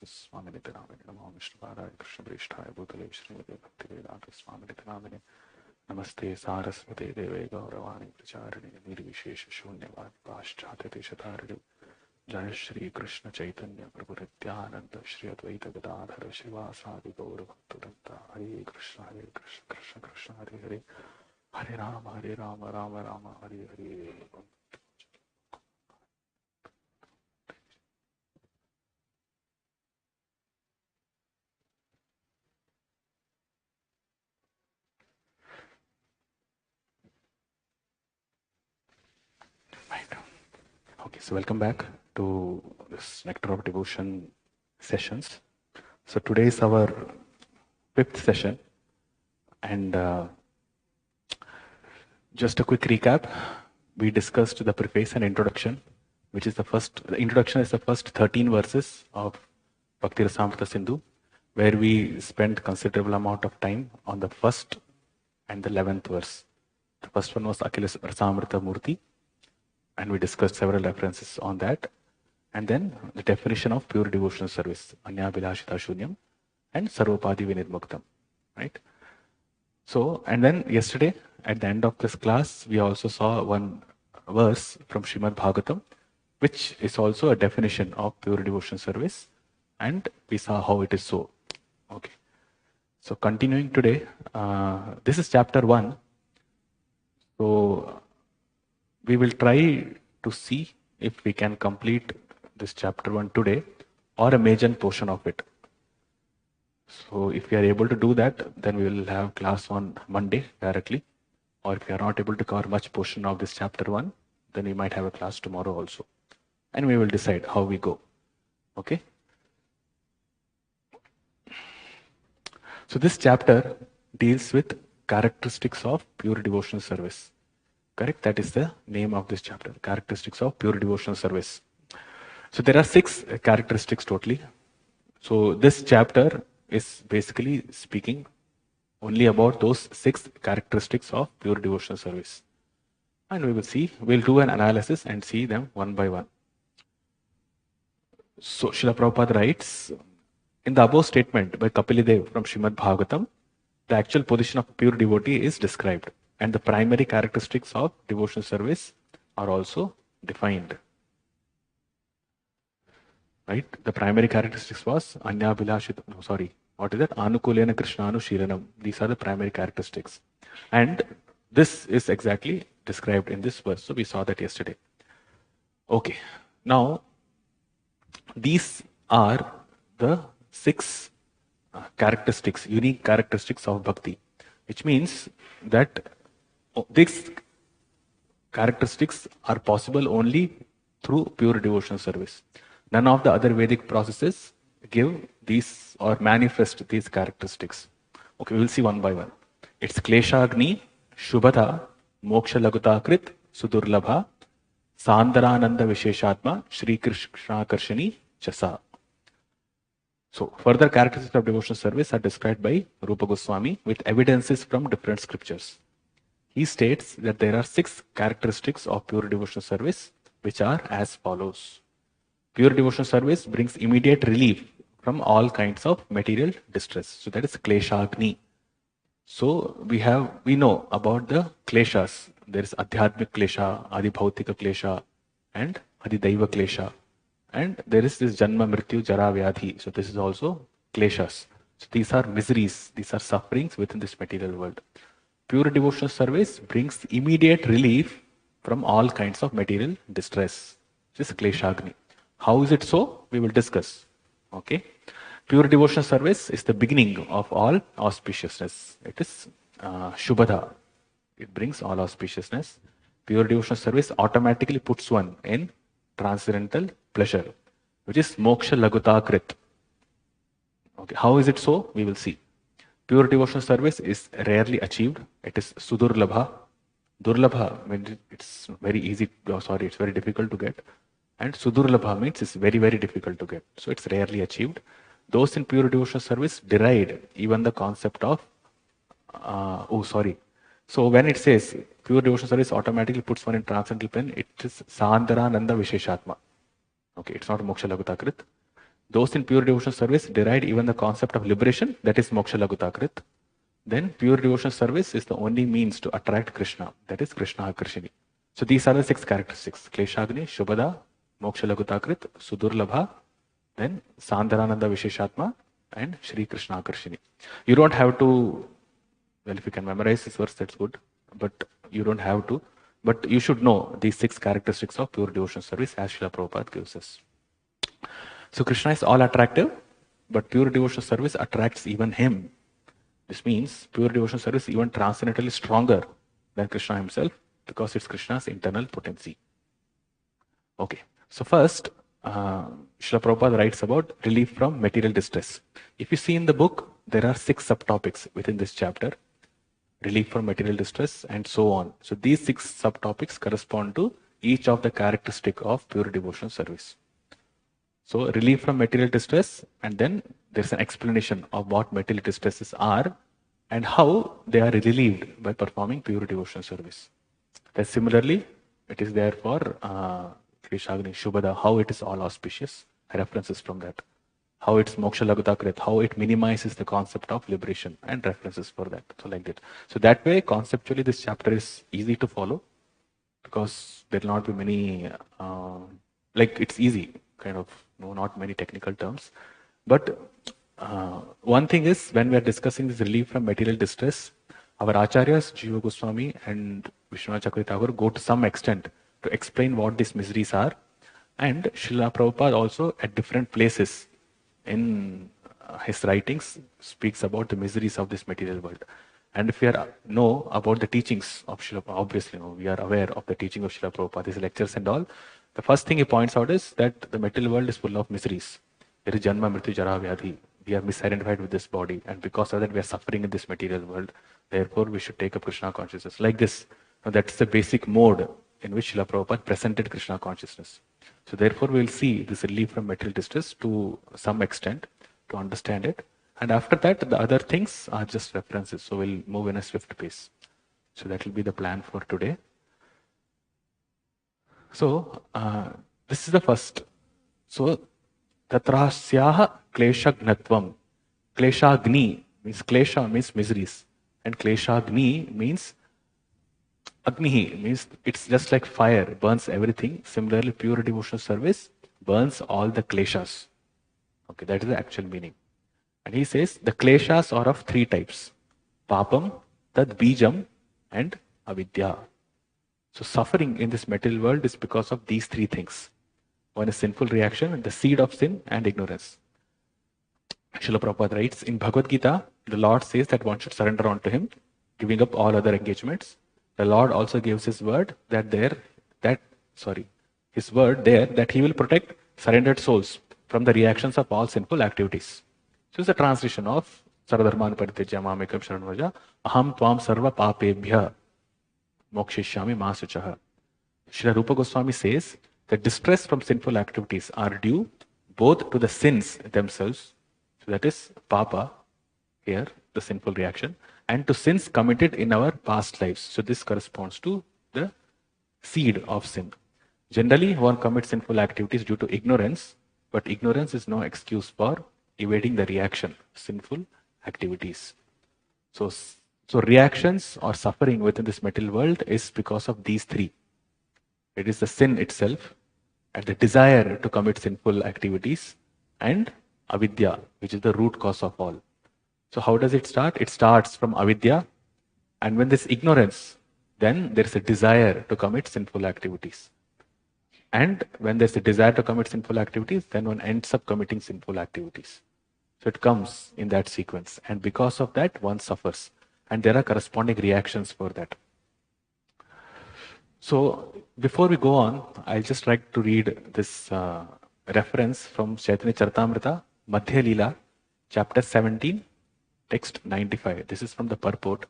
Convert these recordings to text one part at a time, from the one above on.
स्वामिनिति नामिने नमो विष्णुपादाय कृष्णप्रेष्ठाय भूतले श्रीमते भक्तिवेदान्त स्वामिनिति नामिने नमस्ते सारस्वते देवे गौरवाणी प्रचारिणे निर्विशेष शून्यवादी पाश्चात्यदेशतारिणे जय श्री कृष्ण चैतन्य प्रभु नित्यानंद श्री अद्वैत गदाधर श्रीवासादि गौरभक्तवृंद हरे Krishna Krishna Krishna Hare Hare Hare Ram Ram Ram Hare Hare. Okay, so welcome back to this Nectar of Devotion sessions. So today is our 5th session, and just a quick recap. We discussed the preface and introduction, which is the introduction is the first 13 verses of Bhakti Rasamrita Sindhu, where we spent considerable amount of time on the first and the 11th verse. The first one was Akhila Rasamrita Murti, and we discussed several references on that. And then the definition of pure devotional service, Anya Bilashita Shunyam and Sarvopadi Vinirmuktam, right? So, and then yesterday, at the end of this class, we also saw one verse from Srimad Bhagavatam, which is also a definition of pure devotional service, and we saw how it is so. Okay. So, continuing today, this is chapter 1. So, we will try to see if we can complete this chapter 1 today or a major portion of it. So if we are able to do that, then we will have class on Monday directly. Or if we are not able to cover much portion of this chapter 1, then we might have a class tomorrow also. And we will decide how we go. Okay? So this chapter deals with characteristics of pure devotional service. Correct? That is the name of this chapter, characteristics of pure devotional service. So there are 6 characteristics totally. So this chapter is basically speaking only about those 6 characteristics of pure devotional service. And we will see, we'll do an analysis and see them one by one. So Srila Prabhupada writes, in the above statement by Kapilidev from Srimad Bhagavatam, the actual position of pure devotee is described, and the primary characteristics of devotional service are also defined. Right? The primary characteristics was Anya Bilashita, what is that? Anukulena Krishnanu Shiranam. These are the primary characteristics. And this is exactly described in this verse. So we saw that yesterday. Okay. Now, these are the 6 characteristics, unique characteristics of bhakti, which means that these characteristics are possible only through pure devotional service. None of the other Vedic processes give these or manifest these characteristics. Okay, we will see one by one. It's Kleshagni, Shubhata, Moksha Lagutakrit, Sudurlabha, Sandarananda Visheshatma, Shri Krishna Karshani, Chasa. So, further characteristics of devotional service are described by Rupa Goswami with evidences from different scriptures. He states that there are 6 characteristics of pure devotional service, which are as follows. Pure devotional service brings immediate relief from all kinds of material distress. So that is Kleshagni. So we know about the Kleshas. There is Adhyatmik Klesha, Adibhautika Klesha, and Adidaiva Klesha. And there is this Janma Mrityu Jara Vyadhi. So this is also Kleshas. So these are miseries, these are sufferings within this material world. Pure devotional service brings immediate relief from all kinds of material distress. This is Kleshagni. How is it so? We will discuss. Okay. Pure devotional service is the beginning of all auspiciousness. It is Shubhada. It brings all auspiciousness. Pure devotional service automatically puts one in transcendental pleasure, which is Moksha Lagutakrit. Okay. How is it so? We will see. Pure devotional service is rarely achieved. It is Sudurlabha. Durlabha means it's very easy, it's very difficult to get. And Sudurlabha means it's very, very difficult to get. So it's rarely achieved. Those in pure devotional service deride even the concept of, So when it says pure devotional service automatically puts one in transcendental plane, it is Sandarananda Visheshatma. Okay, it's not Moksha Lagutakrit. Those in pure devotional service deride even the concept of liberation, that is moksha lagutakrit. Then pure devotional service is the only means to attract Krishna, that is Krishna Akrishini. So these are the 6 characteristics: Kleshagni, Shubhada, Moksha Lagutakrit, Sudurlabha, then Sandharananda Visheshatma, and Shri Krishna Akrishini. You don't have to, well, if you can memorize this verse, that's good, but you don't have to. But you should know these 6 characteristics of pure devotional service as Srila Prabhupada gives us. So Krishna is all attractive, but pure devotional service attracts even him. This means pure devotional service is even transcendentally stronger than Krishna himself because it's Krishna's internal potency. Okay, so first, Srila Prabhupada writes about relief from material distress. If you see in the book, there are 6 subtopics within this chapter: relief from material distress, and so on. So these 6 subtopics correspond to each of the characteristic of pure devotional service. So relief from material distress, and then there's an explanation of what material distresses are and how they are relieved by performing pure devotional service. Then similarly, it is there for Kleshagni, Shubhada, how it is all auspicious, references from that. How it's moksha lagutakrit, how it minimizes the concept of liberation, and references for that. So like that. So that way, conceptually, this chapter is easy to follow because there will not be many, like it's easy, kind of, not many technical terms. But one thing is, when we are discussing this relief from material distress, our acharyas, Jiva Goswami and Vishwanath Chakravarti Thakur, go to some extent to explain what these miseries are. And Srila Prabhupada also at different places in his writings speaks about the miseries of this material world. And if we know about the teachings of Srila Prabhupada, obviously we are aware of the teaching of Srila Prabhupada, his lectures and all, the first thing he points out is that the material world is full of miseries. There is Janma, Mrityu, Jara, Vyadhi. We are misidentified with this body, and because of that we are suffering in this material world. Therefore we should take up Krishna consciousness. Like this. Now, that's the basic mode in which Srila Prabhupada presented Krishna consciousness. So therefore we will see this relief from material distress to some extent to understand it. And after that, the other things are just references. So we'll move in a swift pace. So that will be the plan for today. So this is the first. So tatrasyaha kleshagnatvam. Kleshagni means klesha means miseries, and kleshagni means agnihi means it's just like fire, burns everything. Similarly, pure devotional service burns all the kleshas. Okay, that is the actual meaning. And he says the kleshas are of 3 types: papam, tad bijam, and avidya. So suffering in this material world is because of these 3 things. One is sinful reaction, the seed of sin, and ignorance. Srila Prabhupada writes, in Bhagavad Gita, the Lord says that one should surrender unto him, giving up all other engagements. The Lord also gives his word that he will protect surrendered souls from the reactions of all sinful activities. So it's a translation of Saradharman Paritejya Mamekam Sharanvaja Aham Tvam Sarva Papebhya Mokshishyami Masuchaha. Srila Rupa Goswami says that distress from sinful activities are due both to the sins themselves, so that is papa here, the sinful reaction, and to sins committed in our past lives. So this corresponds to the seed of sin. Generally, one commits sinful activities due to ignorance, but ignorance is no excuse for evading the reaction, sinful activities. So reactions or suffering within this material world is because of these 3. It is the sin itself, and the desire to commit sinful activities, and avidya, which is the root cause of all. So how does it start? It starts from avidya, and when there's ignorance, then there's a desire to commit sinful activities. And when there's a desire to commit sinful activities, then one ends up committing sinful activities. So it comes in that sequence, and because of that, one suffers. And there are corresponding reactions for that. So before we go on, I'll just like to read this reference from Chaitanya Charitamrita, Madhya Leela, chapter 17, text 95. This is from the purport.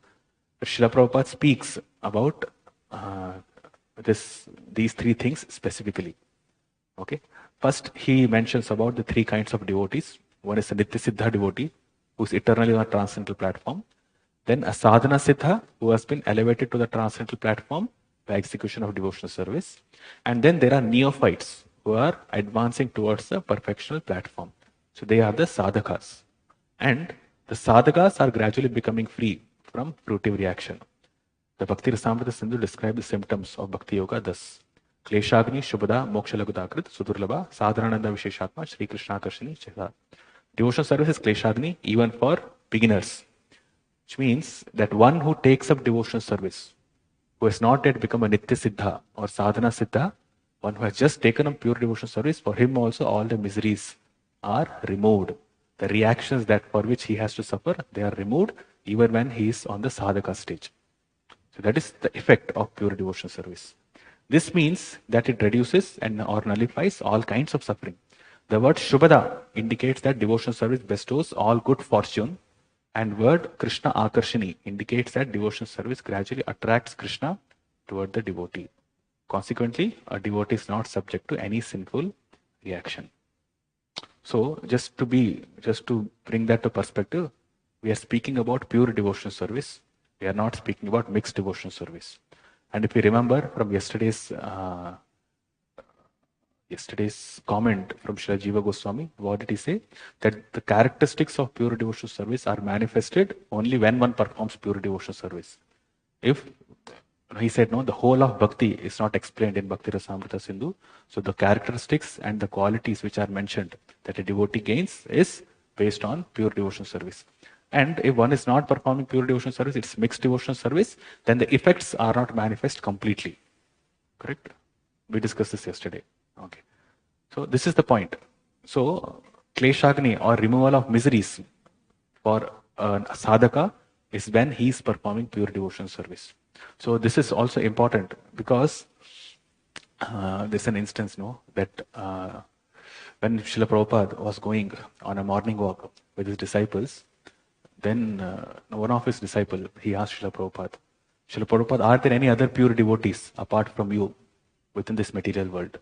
Srila Prabhupada speaks about these 3 things specifically. Okay. First, he mentions about the 3 kinds of devotees. One is a Nitya Siddha devotee, who is eternally on a transcendental platform. Then a Sadhana Siddha, who has been elevated to the transcendental platform by execution of devotional service. And then there are neophytes, who are advancing towards the perfectional platform. So they are the sadhakas. And the sadhakas are gradually becoming free from fruitive reaction. The Bhakti Rasamrita Sindhu describes the symptoms of Bhakti Yoga thus. Kleshagni, Shubhada, Moksha Lagudakrit, Sudurlabha, Sadharananda Visheshatma, Shri Krishna Karshini, Cheta. Devotional service is Kleshagni even for beginners, which means that one who takes up devotional service, who has not yet become a Nitya Siddha or Sadhana Siddha, one who has just taken up pure devotional service, for him also all the miseries are removed. The reactions that for which he has to suffer, they are removed even when he is on the sadhaka stage. So that is the effect of pure devotional service. This means that it reduces and or nullifies all kinds of suffering. The word Shubhada indicates that devotional service bestows all good fortune, and word Krishna Akarshini indicates that devotional service gradually attracts Krishna toward the devotee. Consequently, a devotee is not subject to any sinful reaction. So just to bring that to perspective, we are speaking about pure devotional service. We are not speaking about mixed devotional service. And if you remember from yesterday's comment from Srila Jiva Goswami, what did he say? That the characteristics of pure devotional service are manifested only when one performs pure devotional service. If he said no, the whole of bhakti is not explained in Bhakti Rasamrita Sindhu. So the characteristics and the qualities which are mentioned that a devotee gains is based on pure devotional service. And if one is not performing pure devotional service, it's mixed devotional service, then the effects are not manifest completely. Correct? We discussed this yesterday. Okay. So this is the point. So kleshagni or removal of miseries for a sadhaka is when he is performing pure devotional service. So this is also important because there's an instance, that when Srila Prabhupada was going on a morning walk with his disciples, then one of his disciples, he asked Srila Prabhupada, are there any other pure devotees apart from you within this material world?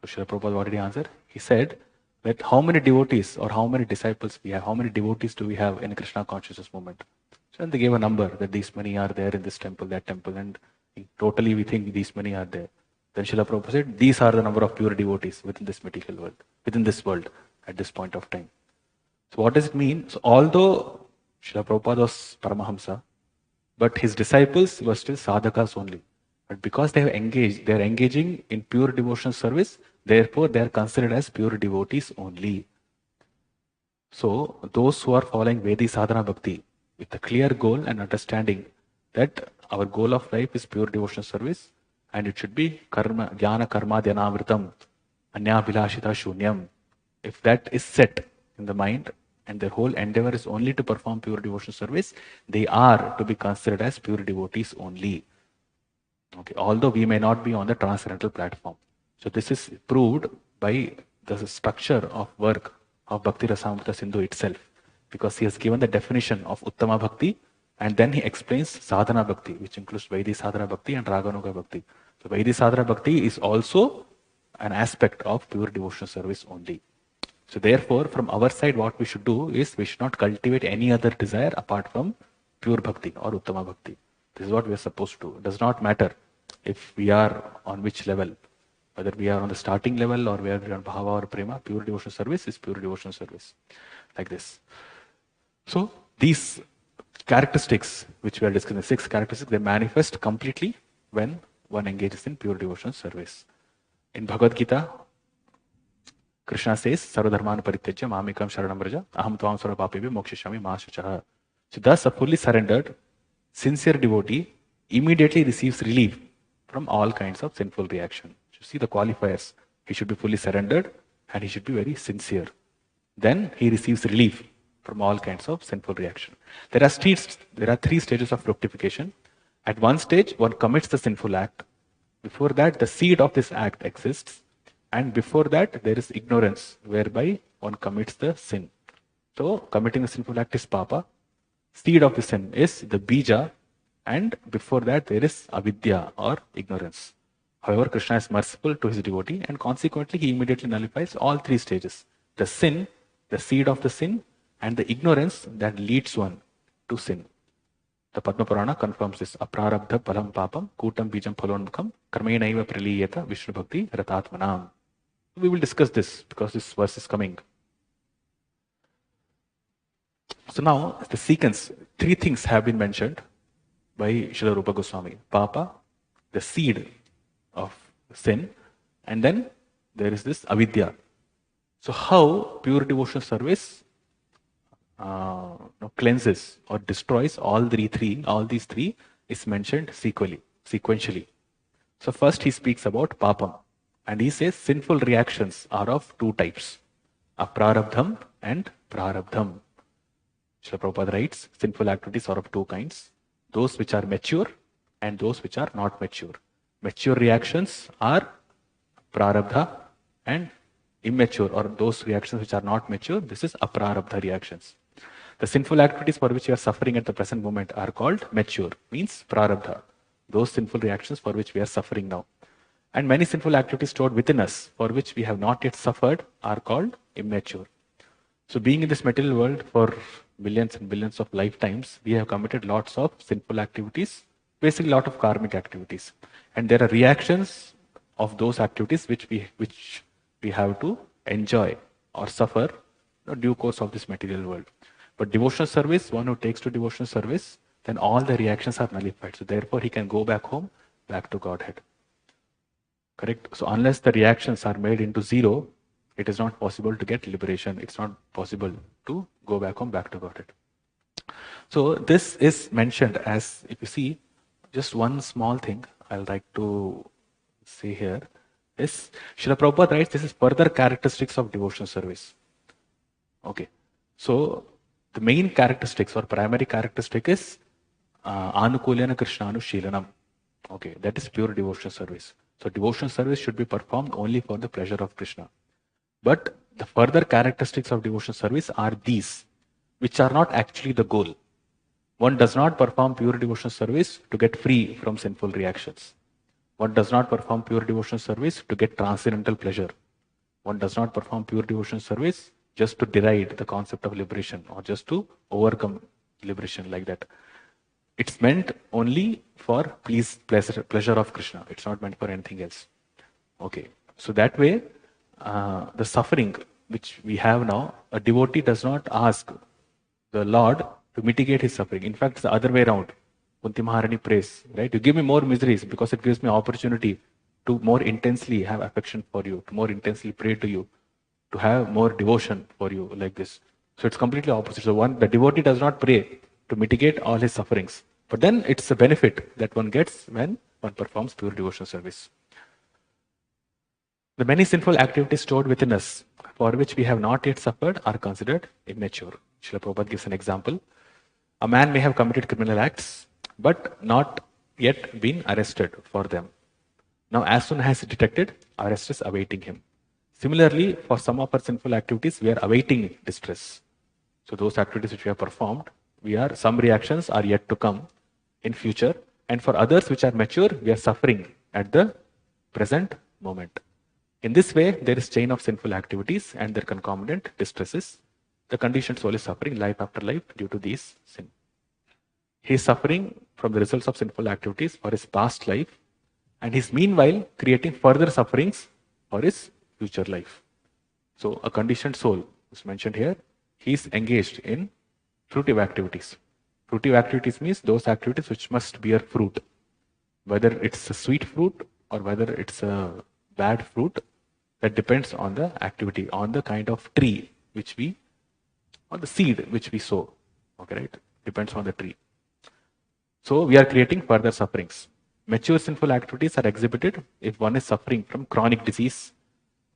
So Srila Prabhupada already answered. He said that how many devotees or how many disciples we have, how many devotees do we have in Krishna consciousness movement? So they gave a number that these many are there in this temple, that temple, and totally we think these many are there. Then Srila Prabhupada said, these are the number of pure devotees within this material world, within this world at this point of time. So what does it mean? So although Srila Prabhupada was Paramahamsa, but his disciples were still sadhakas only. But because they are engaging in pure devotional service, therefore they are considered as pure devotees only. So those who are following Vedi Sadhana Bhakti with a clear goal and understanding that our goal of life is pure devotional service and it should be karma, jnana karma dhyanamritam, anya bilashita shunyam. If that is set in the mind and their whole endeavor is only to perform pure devotional service, they are to be considered as pure devotees only. Okay, although we may not be on the transcendental platform. So this is proved by the structure of work of Bhakti Rasamrita Sindhu itself, because he has given the definition of Uttama Bhakti and then he explains Sadhana Bhakti, which includes Vaidhi Sadhana Bhakti and Raganuga Bhakti. So Vaidhi Sadhana Bhakti is also an aspect of pure devotional service only. So therefore, from our side, what we should do is we should not cultivate any other desire apart from pure Bhakti or Uttama Bhakti. This is what we are supposed to do. It does not matter if we are on which level, whether we are on the starting level or we are on Bhava or Prema. Pure devotional service is pure devotional service. Like this. So these characteristics which we are discussing, 6 characteristics, they manifest completely when one engages in pure devotional service. In Bhagavad Gita, Krishna says, Sarvadharman Parityajya Mamikam Sharanam Vraja Aham Tvam Sarva Papebhyo Mokshishami Ma Shuchaha. So thus a fully surrendered, sincere devotee immediately receives relief from all kinds of sinful reaction. You see the qualifiers. He should be fully surrendered and he should be very sincere. Then he receives relief from all kinds of sinful reaction. There are 3 stages of rectification. At one stage, one commits the sinful act. Before that, the seed of this act exists. And before that, there is ignorance, whereby one commits the sin. So, committing the sinful act is papa. Seed of the sin is the bija. And before that, there is avidya or ignorance. However, Krishna is merciful to his devotee and consequently, he immediately nullifies all 3 stages. The sin, the seed of the sin, and the ignorance that leads one to sin. The Padma Purana confirms this. Aprarabdha palam papam kutam bijam phalonmukam karmenaiva praliyeta Vishnu bhakti ratatmanam. We will discuss this because this verse is coming. So now the sequence, three things have been mentioned by Srila Rupa Goswami. Papa, the seed of sin, and then there is this avidya. So how pure devotional service cleanses or destroys all these three is mentioned sequentially. So first he speaks about papam, and he says sinful reactions are of two types, aprarabdham and prarabdham. Srila Prabhupada writes, sinful activities are of two kinds, those which are mature and those which are not mature. Mature reactions are prarabdha, and immature or those reactions which are not mature, this is aprarabdha reactions. The sinful activities for which we are suffering at the present moment are called mature, means prarabdha. Those sinful reactions for which we are suffering now. And many sinful activities stored within us for which we have not yet suffered are called immature. So being in this material world for billions and billions of lifetimes, we have committed lots of sinful activities, basically a lot of karmic activities. And there are reactions of those activities which we have to enjoy or suffer in due course of this material world. But devotional service, one who takes to devotional service, then all the reactions are nullified. So therefore he can go back home, back to Godhead. Correct? So unless the reactions are made into zero, it is not possible to get liberation. It's not possible to go back home, back to Godhead. So this is mentioned as, if you see, just one small thing I'll like to say here is, Srila Prabhupada writes, this is further characteristics of devotional service. Okay. So the main characteristics or primary characteristic is anukulena krishnanu shilanam. Okay, that is pure devotional service. So devotional service should be performed only for the pleasure of Krishna. But the further characteristics of devotional service are these, which are not actually the goal. One does not perform pure devotional service to get free from sinful reactions. One does not perform pure devotional service to get transcendental pleasure. One does not perform pure devotional service just to deride the concept of liberation or just to overcome liberation like that. It's meant only for pleasure of Krishna. It's not meant for anything else. Okay. So that way, the suffering which we have now, a devotee does not ask the Lord to mitigate his suffering. In fact, it's the other way around. Kunti Maharani prays, right? You give me more miseries because it gives me opportunity to more intensely have affection for you, to more intensely pray to you, to have more devotion for you like this. So it's completely opposite. So the devotee does not pray to mitigate all his sufferings. But then it's a benefit that one gets when one performs pure devotional service. The many sinful activities stored within us for which we have not yet suffered are considered immature. Srila Prabhupada gives an example. A man may have committed criminal acts but not yet been arrested for them. Now as soon as detected, arrest is awaiting him. Similarly, for some of our sinful activities, we are awaiting distress. So those activities which we have performed, some reactions are yet to come in future. And for others which are mature, we are suffering at the present moment. In this way, there is chain of sinful activities and their concomitant distresses. The conditioned soul is suffering life after life due to these sin. He is suffering from the results of sinful activities for his past life, and he is meanwhile creating further sufferings for his future life. So a conditioned soul is mentioned here. He is engaged in fruitive activities. Fruitive activities means those activities which must bear fruit. Whether it's a sweet fruit or whether it's a bad fruit, that depends on the activity, on the kind of tree on the seed which we sow. Okay, right? Depends on the tree. So we are creating further sufferings. Mature sinful activities are exhibited if one is suffering from chronic disease,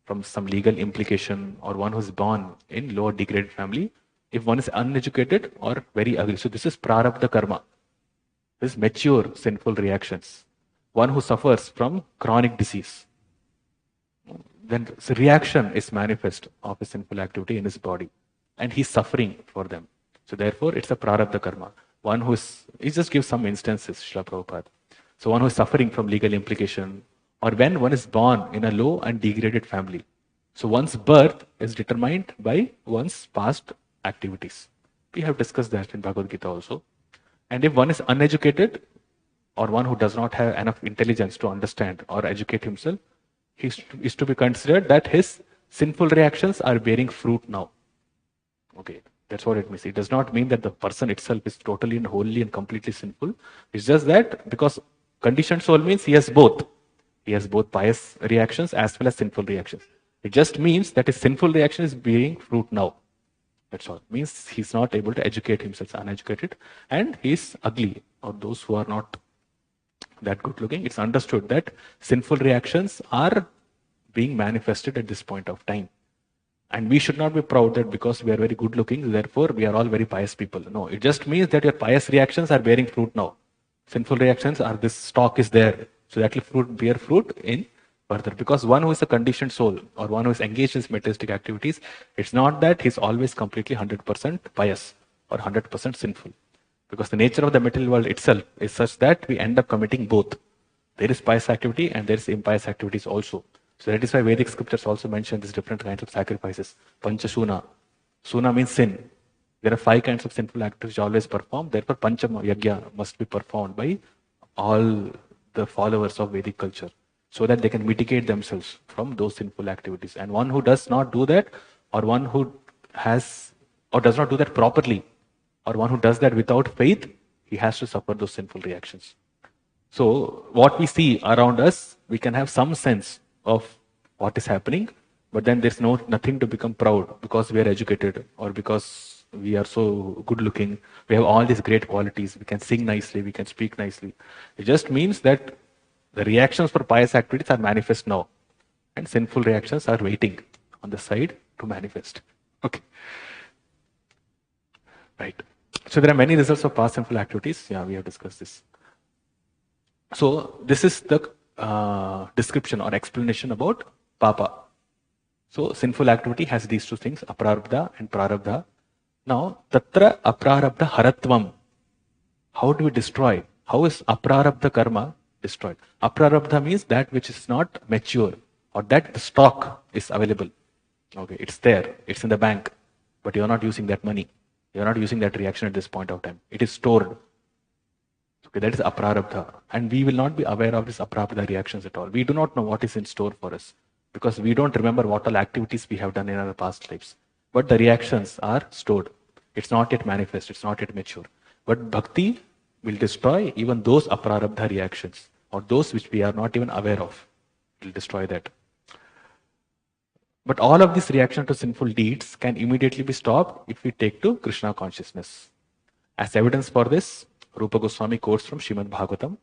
from some legal implication, or one who is born in lower degraded family, if one is uneducated or very ugly. So this is prarabdha karma. This is mature sinful reactions. One who suffers from chronic disease, then the reaction is manifest of a sinful activity in his body, and he's suffering for them. So therefore, it's a prarabdha karma. One who is, he just gives some instances, Srila Prabhupada. So one who is suffering from legal implication, or when one is born in a low and degraded family. So one's birth is determined by one's past activities. We have discussed that in Bhagavad Gita also. And if one is uneducated, or one who does not have enough intelligence to understand or educate himself, he is to be considered that his sinful reactions are bearing fruit now. Okay, that's what it means. It does not mean that the person itself is totally and wholly and completely sinful. It's just that because conditioned soul means he has both. He has both pious reactions as well as sinful reactions. It just means that his sinful reaction is bearing fruit now. That's all. Means he's not able to educate himself, uneducated, and he's ugly. Or those who are not that good looking, it's understood that sinful reactions are being manifested at this point of time. And we should not be proud that because we are very good looking, therefore we are all very pious people. No, it just means that your pious reactions are bearing fruit now. Sinful reactions are this stock is there. So that will bear fruit in further. Because one who is a conditioned soul or one who is engaged in materialistic activities, it's not that he's always completely 100% pious or 100% sinful. Because the nature of the material world itself is such that we end up committing both. There is pious activity and there is impious activities also. So that is why Vedic scriptures also mention these different kinds of sacrifices. Panchashuna. Suna means sin. There are 5 kinds of sinful activities which always perform. Therefore, Panchama Yagya must be performed by all the followers of Vedic culture so that they can mitigate themselves from those sinful activities. And one who does not do that, or one who has or does not do that properly, or one who does that without faith, he has to suffer those sinful reactions. So what we see around us, we can have some sense of what is happening, but then there's nothing to become proud because we are educated or because we are so good looking. We have all these great qualities. We can sing nicely. We can speak nicely. It just means that the reactions for pious activities are manifest now, and sinful reactions are waiting on the side to manifest. Okay. Right. So there are many results of past sinful activities. Yeah, we have discussed this. So this is the description or explanation about papa. So sinful activity has these 2 things, aprarabdha and prarabdha. Now, tatra aprarabdha haratvam. How do we destroy? How is aprarabdha karma destroyed? Aprarabdha means that which is not mature or that the stock is available. Okay, it's there, it's in the bank, but you're not using that money. You're not using that reaction at this point of time. It is stored. Okay, that is aprarabdha. And we will not be aware of this aprarabdha reactions at all. We do not know what is in store for us because we don't remember what all activities we have done in our past lives. But the reactions are stored. It's not yet manifest. It's not yet mature. But bhakti will destroy even those aprarabdha reactions or those which we are not even aware of. It will destroy that. But all of these reactions to sinful deeds can immediately be stopped if we take to Krishna consciousness. As evidence for this, Rupa Goswami quotes from Srimad Bhagavatam,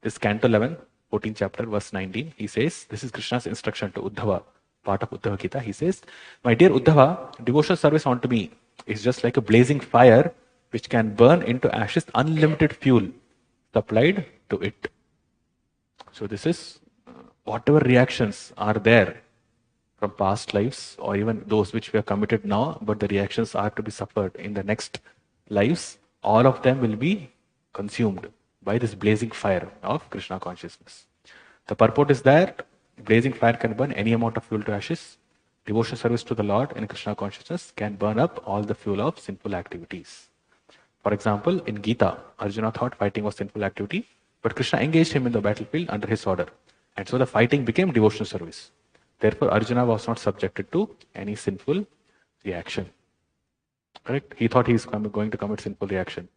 this Canto 11, 14th chapter, verse 19. He says, this is Krishna's instruction to Uddhava, part of Uddhava Gita. He says, my dear Uddhava, devotional service unto me is just like a blazing fire which can burn into ashes unlimited fuel supplied to it. So this is whatever reactions are there from past lives or even those which we have committed now, but the reactions are to be suffered in the next lives, all of them will be consumed by this blazing fire of Krishna consciousness. The purport is that blazing fire can burn any amount of fuel to ashes. Devotional service to the Lord in Krishna consciousness can burn up all the fuel of sinful activities. For example, in Gita, Arjuna thought fighting was sinful activity, but Krishna engaged him in the battlefield under his order. And so the fighting became devotional service. Therefore, Arjuna was not subjected to any sinful reaction. Correct? He thought he's going to commit sinful reaction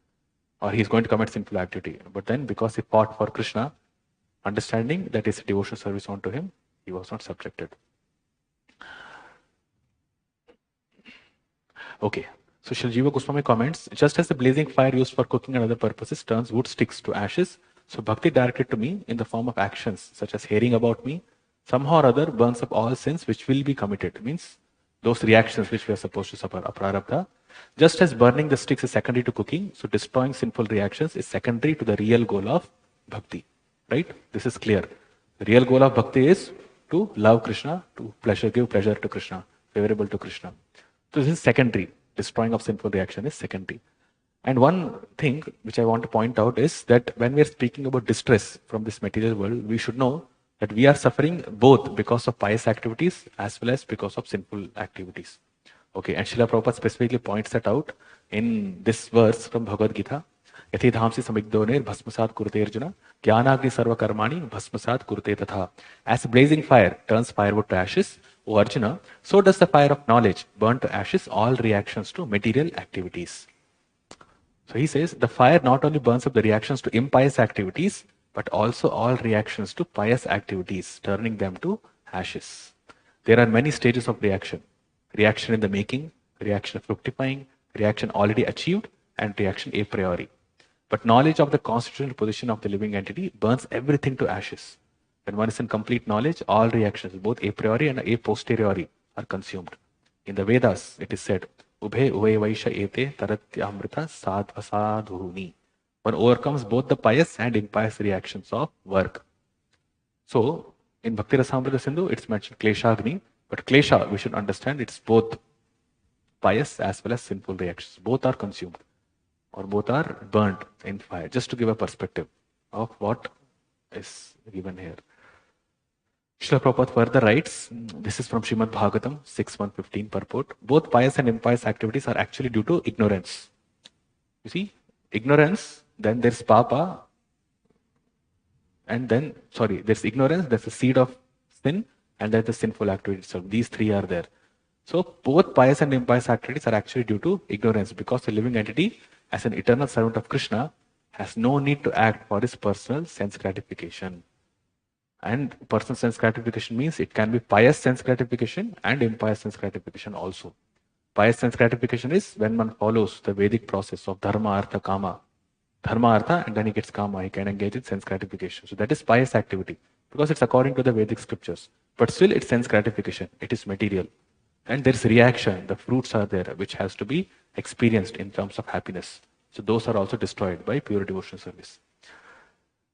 or he's going to commit sinful activity. But then because he fought for Krishna, understanding that is devotional service onto him, he was not subjected. Okay. So Shri Jiva Goswami comments, just as the blazing fire used for cooking and other purposes turns wood sticks to ashes, so bhakti directed to me in the form of actions such as hearing about me, somehow or other burns up all sins which will be committed. Means those reactions which we are supposed to suffer, aprarabdha. Just as burning the sticks is secondary to cooking, so destroying sinful reactions is secondary to the real goal of bhakti. Right? This is clear. The real goal of bhakti is to love Krishna, to give pleasure to Krishna, favorable to Krishna. So this is secondary. Destroying of sinful reaction is secondary. And one thing which I want to point out is that when we are speaking about distress from this material world, we should know that we are suffering both because of pious activities as well as because of sinful activities. Okay, and Srila Prabhupada specifically points that out in this verse from Bhagavad Gita. Yathi dhamsi samigdoner bhasmasat kurte arjuna jnanagni sarva karmani bhasmasat kurte tatha. As blazing fire turns firewood to ashes, O Arjuna, so does the fire of knowledge burn to ashes all reactions to material activities. So he says the fire not only burns up the reactions to impious activities, but also all reactions to pious activities, turning them to ashes. There are many stages of reaction: reaction in the making, reaction fructifying, reaction already achieved, and reaction a priori. But knowledge of the constitutional position of the living entity burns everything to ashes. When one is in complete knowledge, all reactions, both a priori and a posteriori, are consumed. In the Vedas, it is said, Ubhe uve vaisha ete taratyamrita sadvasadhuni. One overcomes both the pious and impious reactions of work. So, in Bhakti Rasamrita Sindhu, it's mentioned Kleshagni, but Klesha, we should understand, it's both pious as well as sinful reactions. Both are consumed or both are burnt in fire, just to give a perspective of what is given here. Srila Prabhupada further writes, this is from Srimad Bhagavatam 6.115 purport, both pious and impious activities are actually due to ignorance. You see, ignorance, then there's papa, and then, there's ignorance, there's the seed of sin, and there's the sinful activity itself. These three are there. So both pious and impious activities are actually due to ignorance, because the living entity, as an eternal servant of Krishna, has no need to act for his personal sense gratification. And personal sense gratification means it can be pious sense gratification and impious sense gratification also. Pious sense gratification is when one follows the Vedic process of dharma, artha, kama. Dharma, artha, and then he gets kama. He can engage in sense gratification. So that is pious activity, because it's according to the Vedic scriptures. But still it's sense gratification. It is material. And there's reaction. The fruits are there, which has to be experienced in terms of happiness. So those are also destroyed by pure devotional service.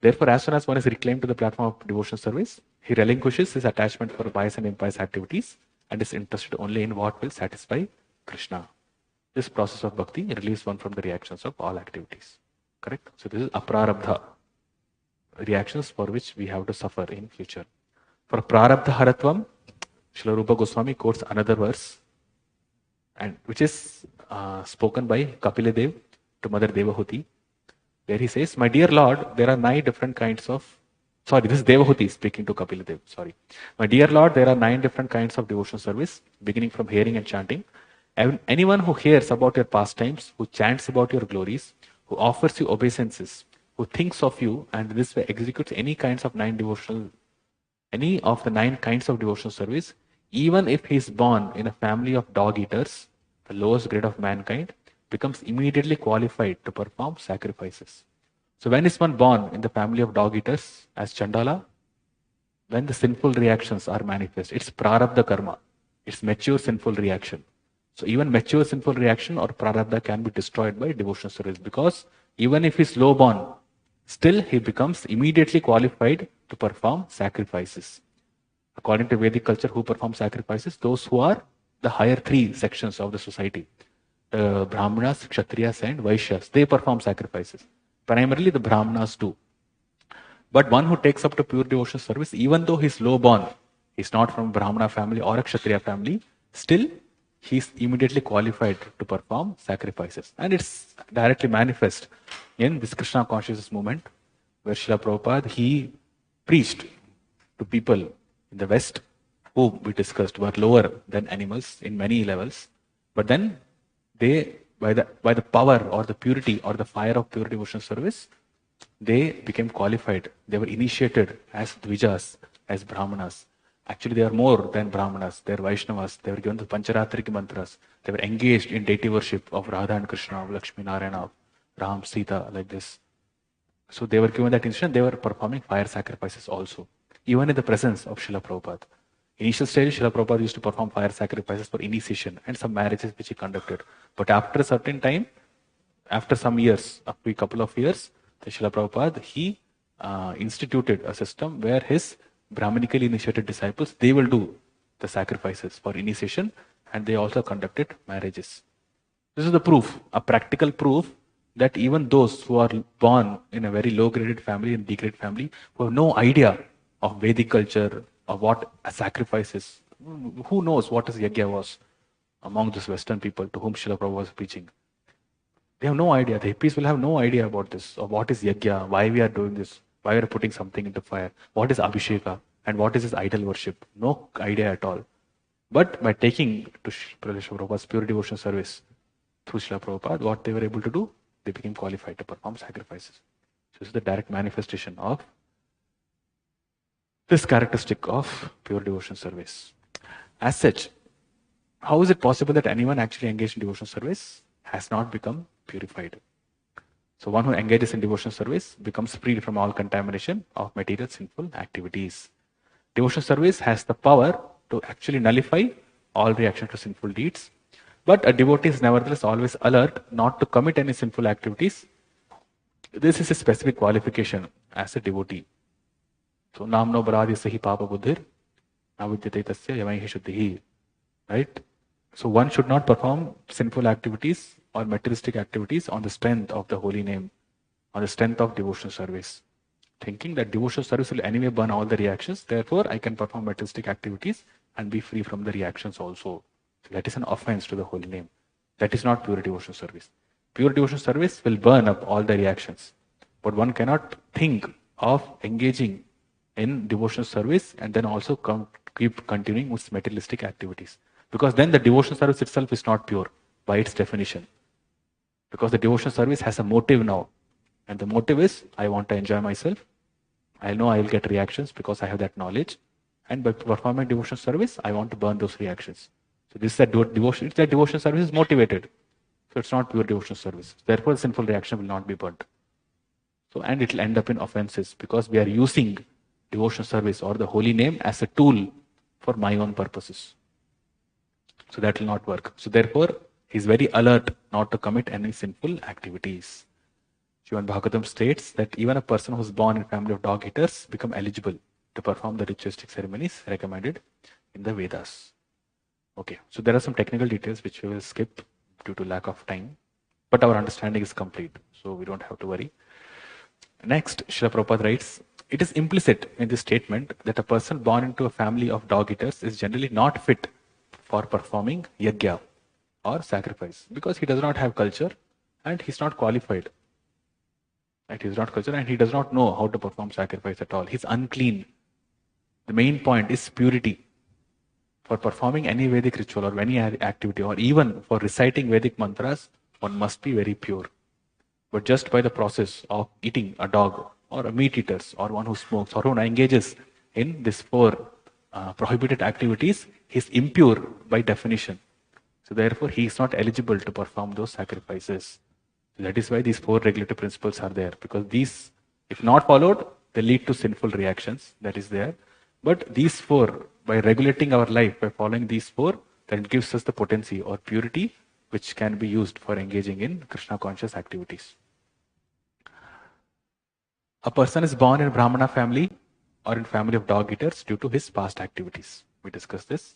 Therefore, as soon as one is reclaimed to the platform of devotional service, he relinquishes his attachment for pious and impious activities and is interested only in what will satisfy Krishna. This process of bhakti relieves one from the reactions of all activities. Correct? So this is aprarabdha, reactions for which we have to suffer in future. For prarabdha haratvam, Srila Rupa Goswami quotes another verse, and which is spoken by Kapila Dev to Mother Devahuti, where he says, my dear Lord, there are 9 different kinds of, this is Devahuti speaking to Kapila Dev, My dear Lord, there are 9 different kinds of devotional service, beginning from hearing and chanting. Anyone who hears about your pastimes, who chants about your glories, who offers you obeisances, who thinks of you, and this way executes any of the 9 kinds of devotional service, even if he is born in a family of dog eaters, the lowest grade of mankind, becomes immediately qualified to perform sacrifices. So when is one born in the family of dog eaters as Chandala? When the sinful reactions are manifest. It's prarabdha karma. It's mature sinful reaction. So even mature sinful reaction or prarabdha can be destroyed by devotional service, because even if he's low born, still he becomes immediately qualified to perform sacrifices. According to Vedic culture, who perform sacrifices? Those who are the higher 3 sections of the society. Brahmanas, Kshatriyas and Vaishyas, they perform sacrifices. Primarily the Brahmanas do. But one who takes up to pure devotional service, even though he's low born, he's not from Brahmana family or a Kshatriya family, still he's immediately qualified to perform sacrifices. And it's directly manifest in this Krishna consciousness movement, where Srila Prabhupada, he preached to people in the West, who we discussed were lower than animals in many levels. But then they, by the power or the purity or the fire of pure devotional service, they became qualified. They were initiated as Dvijas, as Brahmanas. Actually, they are more than Brahmanas. They are Vaishnavas. They were given the Pancharatriki mantras. They were engaged in deity worship of Radha and Krishna, of Lakshmi Narayana, of Ram, Sita, like this. So they were given that instruction. They were performing fire sacrifices also, even in the presence of Srila Prabhupada. Initial stage, Srila Prabhupada used to perform fire sacrifices for initiation and some marriages which he conducted. But after a certain time, after some years, after a couple of years, the Srila Prabhupada, he instituted a system where his Brahmanically initiated disciples, they will do the sacrifices for initiation, and they also conducted marriages. This is the proof, a practical proof, that even those who are born in a very low-graded family and degraded family, who have no idea of Vedic culture, of what a sacrifice is, who knows what is yajna was among these Western people to whom Srila Prabhupada was preaching. They have no idea. The hippies will have no idea about this, or what is yajna, why we are doing this, why we are putting something into fire, what is abhisheka, and what is this idol worship. No idea at all. But by taking to Srila Prabhupada's pure devotional service through Srila Prabhupada, what they were able to do, they became qualified to perform sacrifices. So this is the direct manifestation of this characteristic of pure devotional service. As such, how is it possible that anyone actually engaged in devotional service has not become purified? So one who engages in devotional service becomes freed from all contamination of material sinful activities. Devotional service has the power to actually nullify all reactions to sinful deeds. But a devotee is nevertheless always alert not to commit any sinful activities. This is a specific qualification as a devotee. So namno baradi sahi papa buddhir navidyate tasya yamaihi shuddhihi. Right? So one should not perform sinful activities or materialistic activities on the strength of the holy name, on the strength of devotional service. Thinking that devotional service will anyway burn all the reactions, therefore I can perform materialistic activities and be free from the reactions also. So that is an offense to the holy name. That is not pure devotional service. Pure devotional service will burn up all the reactions. But one cannot think of engaging in devotional service and then also keep continuing with materialistic activities. Because then the devotional service itself is not pure by its definition. Because the devotional service has a motive now. And the motive is, I want to enjoy myself. I know I will get reactions because I have that knowledge. And by performing devotional service, I want to burn those reactions. So this is that devotion. It's that devotional service is motivated. So it's not pure devotional service. Therefore, the sinful reaction will not be burnt. So, and it will end up in offenses because we are using devotional service or the holy name as a tool for my own purposes. So that will not work. So therefore, he is very alert not to commit any sinful activities. Srimad Bhagavatam states that even a person who is born in a family of dog eaters become eligible to perform the ritualistic ceremonies recommended in the Vedas. Okay, so there are some technical details which we will skip due to lack of time, but our understanding is complete, so we don't have to worry. Next, Srila Prabhupada writes, it is implicit in this statement that a person born into a family of dog eaters is generally not fit for performing yajna or sacrifice because he does not have culture and he's not qualified. Right? He's not cultured and he does not know how to perform sacrifice at all. He's unclean. The main point is purity. For performing any Vedic ritual or any activity or even for reciting Vedic mantras, one must be very pure. But just by the process of eating a dog or a meat eaters or one who smokes or who engages in these four prohibited activities, he is impure by definition. So therefore, he is not eligible to perform those sacrifices. That is why these four regulative principles are there, because these, if not followed, they lead to sinful reactions. That is there. But these four, by regulating our life, by following these four, then it gives us the potency or purity which can be used for engaging in Krishna conscious activities. A person is born in a Brahmana family or in family of dog eaters due to his past activities. We discussed this.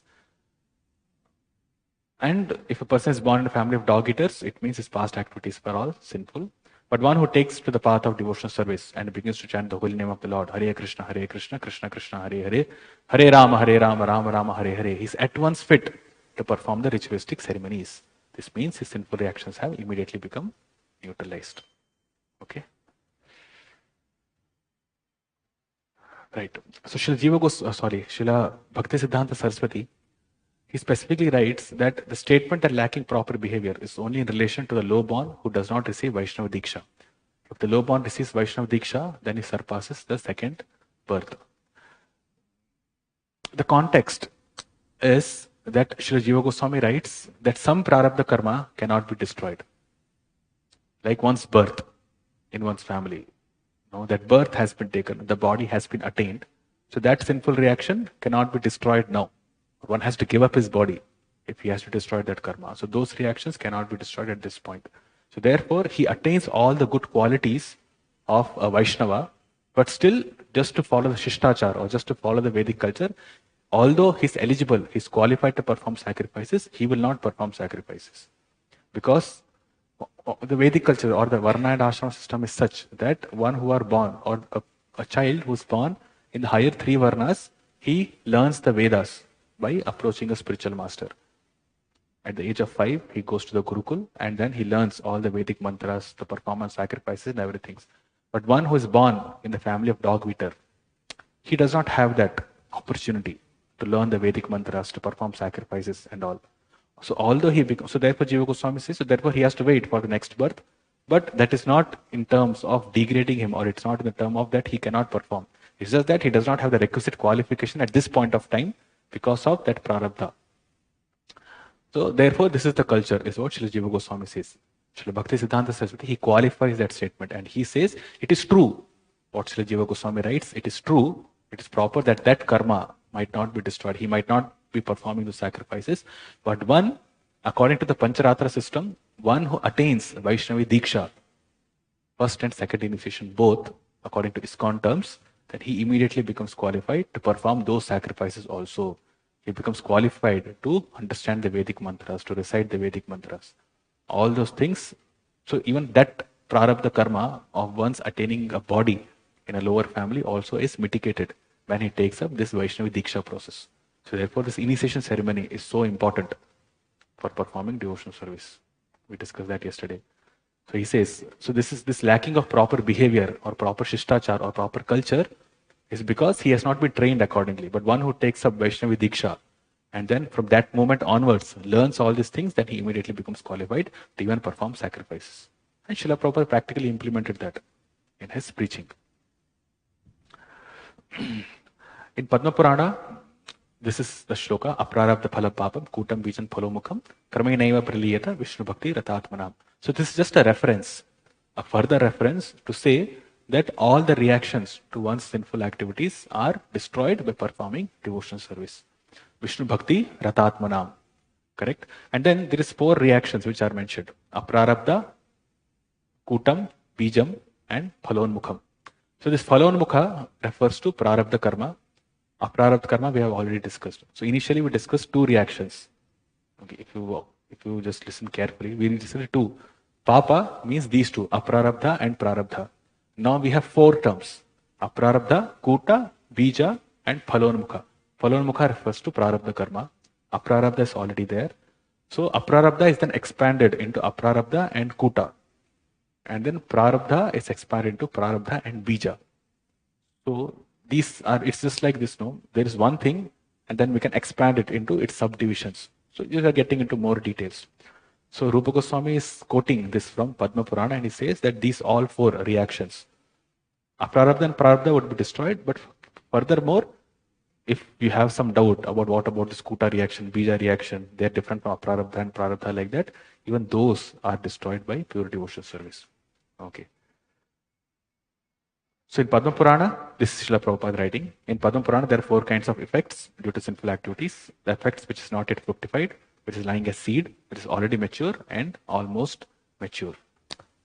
And if a person is born in a family of dog eaters, it means his past activities were all sinful. But one who takes to the path of devotional service and begins to chant the holy name of the Lord, Hare Krishna, Krishna Krishna, Hare Hare, Hare Rama, Rama Rama, Hare Hare, he is at once fit to perform the ritualistic ceremonies. This means his sinful reactions have immediately become neutralized. Okay? Right. So Srila Bhaktisiddhanta Saraswati, he specifically writes that the statement that lacking proper behavior is only in relation to the low-born who does not receive Vaishnava Diksha. If the low-born receives Vaishnava Diksha, then he surpasses the second birth. The context is that Srila Jiva Goswami writes that some prarabdha karma cannot be destroyed. Like one's birth in one's family. That birth has been taken, the body has been attained. So that sinful reaction cannot be destroyed now. One has to give up his body if he has to destroy that karma. So those reactions cannot be destroyed at this point. So therefore, he attains all the good qualities of a Vaishnava, but still just to follow the Shishtachar or just to follow the Vedic culture, although he's eligible, he's qualified to perform sacrifices, he will not perform sacrifices. Because the Vedic culture or the Varna and Ashrama system is such that one who are born or a child who's born in the higher three Varnas, he learns the Vedas by approaching a spiritual master. At the age of 5, he goes to the Gurukul and then he learns all the Vedic mantras, the performance sacrifices and everything. But one who is born in the family of dog eater, he does not have that opportunity to learn the Vedic mantras, to perform sacrifices and all. So although he becomes, so therefore Jiva Goswami says, so therefore he has to wait for the next birth, but that is not in terms of degrading him, or it's not in the term of that he cannot perform. It's just that he does not have the requisite qualification at this point of time because of that prarabdha. So therefore this is the culture, is what Srila Jiva Goswami says. Srila Bhakti Siddhanta Saraswati, he qualifies that statement and he says, it is true, what Srila Jiva Goswami writes, it is true, it is proper that that karma might not be destroyed. He might not be performing the sacrifices, but one, according to the Pancharatra system, one who attains Vaishnavi Diksha, first and second initiation both, according to ISKCON terms, then he immediately becomes qualified to perform those sacrifices also. He becomes qualified to understand the Vedic mantras, to recite the Vedic mantras. All those things. So even that prarabdha karma of one's attaining a body in a lower family also is mitigated when he takes up this Vaishnavi Diksha process. So therefore this initiation ceremony is so important for performing devotional service. We discussed that yesterday. So he says, so this lacking of proper behavior or proper shishtachar or proper culture is because he has not been trained accordingly. But one who takes up Vaishnavi Diksha and then from that moment onwards learns all these things, then he immediately becomes qualified to even perform sacrifices. And Srila Prabhupada practically implemented that in his preaching. In Padma Purana, this is the shloka, aprarabdha phala papam kutam bijan phalomukham kramenaiva praliyata Vishnu bhakti ratatmanam. So this is just a reference, a further reference to say that all the reactions to one's sinful activities are destroyed by performing devotional service. Vishnu bhakti ratatmanam. Correct? And then there is 4 reactions which are mentioned. Aprarabdha, kutam, bijam and phalonmukham. So this phalonmukha refers to prarabdha karma. Aprarabdha karma we have already discussed. So initially we discussed 2 reactions. Okay, if you just listen carefully, we discussed 2. Papa means these 2, aprarabdha and prarabdha. Now we have 4 terms. Aprarabdha, kuta, bija and phalonmukha. Phalonmukha refers to prarabdha karma. Aprarabdha is already there. So aprarabdha is then expanded into aprarabdha and kuta. And then prarabdha is expanded into prarabdha and bija. So these are, it's just like this, no? There is one thing and then we can expand it into its subdivisions. So you are getting into more details. So Rupa Goswami is quoting this from Padma Purana and he says that these all 4 reactions, aprarabdha and prarabdha would be destroyed, but furthermore, if you have some doubt about what about this kuta reaction, bija reaction, they are different from aprarabdha and prarabdha like that, even those are destroyed by pure devotional service. Okay. So in Padma Purana, this is Srila Prabhupada writing. In Padma Purana, there are 4 kinds of effects due to sinful activities. The effects which is not yet fructified, which is lying as seed, which is already mature and almost mature.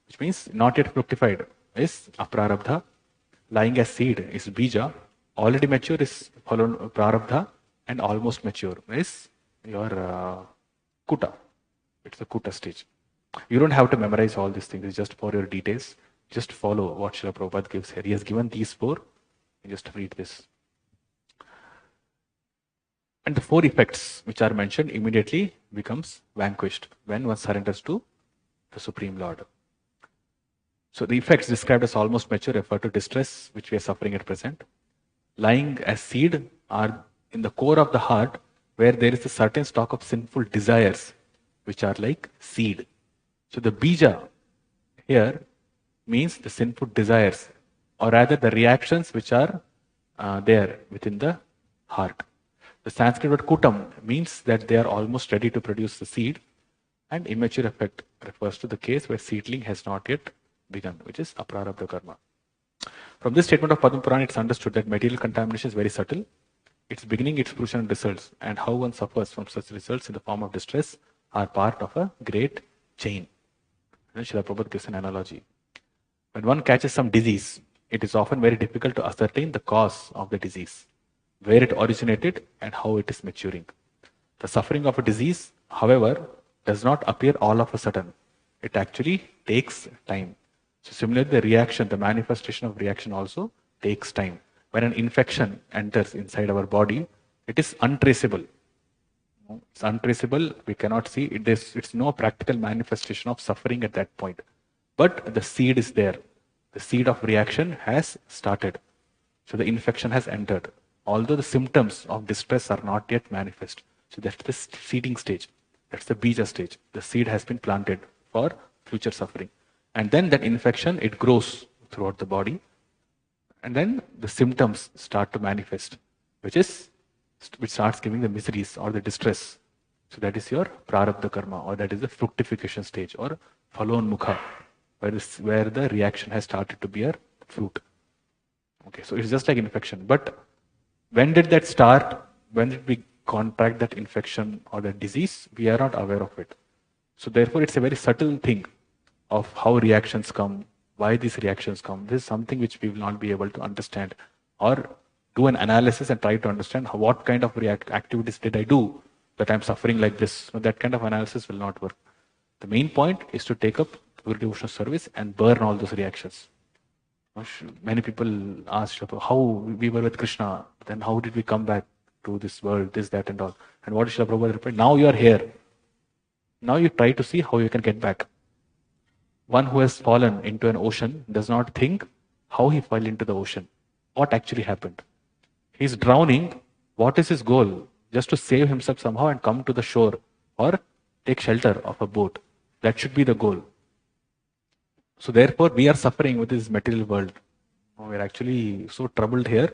Which means not yet fructified is aprarabdha, lying as seed is bija, already mature is prarabdha, and almost mature is your kuta. It's the kuta stage. You don't have to memorize all these things, it's just for your details. Just follow what Srila Prabhupada gives here. He has given these 4. You just read this. And the 4 effects which are mentioned immediately becomes vanquished when one surrenders to the Supreme Lord. So the effects described as almost mature refer to distress which we are suffering at present. Lying as seed are in the core of the heart where there is a certain stock of sinful desires which are like seed. So the bija here means the sinful desires, or rather the reactions which are there within the heart. The Sanskrit word kutam means that they are almost ready to produce the seed, and immature effect refers to the case where seedling has not yet begun, which is aprarabdha karma. From this statement of Padma Purana, it's understood that material contamination is very subtle. Its beginning, its fruition and results, and how one suffers from such results in the form of distress are part of a great chain. And Srila Prabhupada gives an analogy. When one catches some disease, it is often very difficult to ascertain the cause of the disease, where it originated and how it is maturing. The suffering of a disease, however, does not appear all of a sudden. It actually takes time. So similarly, the reaction, the manifestation of reaction also takes time. When an infection enters inside our body, it is untraceable. It's untraceable, we cannot see, it's no practical manifestation of suffering at that point. But the seed is there. The seed of reaction has started. So the infection has entered. although the symptoms of distress are not yet manifest. So that's the seeding stage. That's the bija stage. The seed has been planted for future suffering. And then that infection, it grows throughout the body. And then the symptoms start to manifest, which starts giving the miseries or the distress. So that is your prarabdha karma, or that is the fructification stage, or phalonmukha, where the reaction has started to bear fruit. Okay, so it's just like infection. But when did that start? When did we contract that infection or that disease? We are not aware of it. So therefore, it's a very subtle thing of how reactions come, why these reactions come. This is something which we will not be able to understand, or do an analysis and try to understand what kind of activities did I do that I'm suffering like this. So that kind of analysis will not work. The main point is to take up pure devotional service and burn all those reactions. Many people ask how we were with Krishna, then how did we come back to this world, this, that, and all. And what is Srila Prabhupada replied? Now you are here. Now you try to see how you can get back. One who has fallen into an ocean does not think how he fell into the ocean. What actually happened? He's drowning. What is his goal? Just to save himself somehow and come to the shore or take shelter of a boat. That should be the goal. So therefore, we are suffering with this material world. We are actually so troubled here.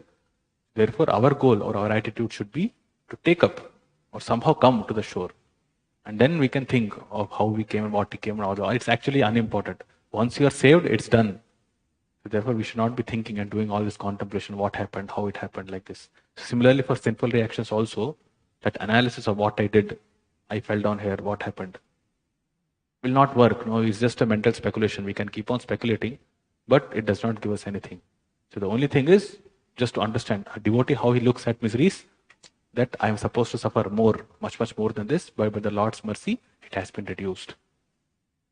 Therefore, our goal or our attitude should be to take up or somehow come to the shore. And then we can think of how we came and what we came and all that. It's actually unimportant. Once you are saved, it's done. So therefore, we should not be thinking and doing all this contemplation, what happened, how it happened like this. Similarly, for sinful reactions also, that analysis of what I did, I fell down here, what happened, will not work. No, it's just a mental speculation. We can keep on speculating, but it does not give us anything. So the only thing is just to understand a devotee, how he looks at miseries, that I am supposed to suffer more, much, much more than this, but by the Lord's mercy, it has been reduced.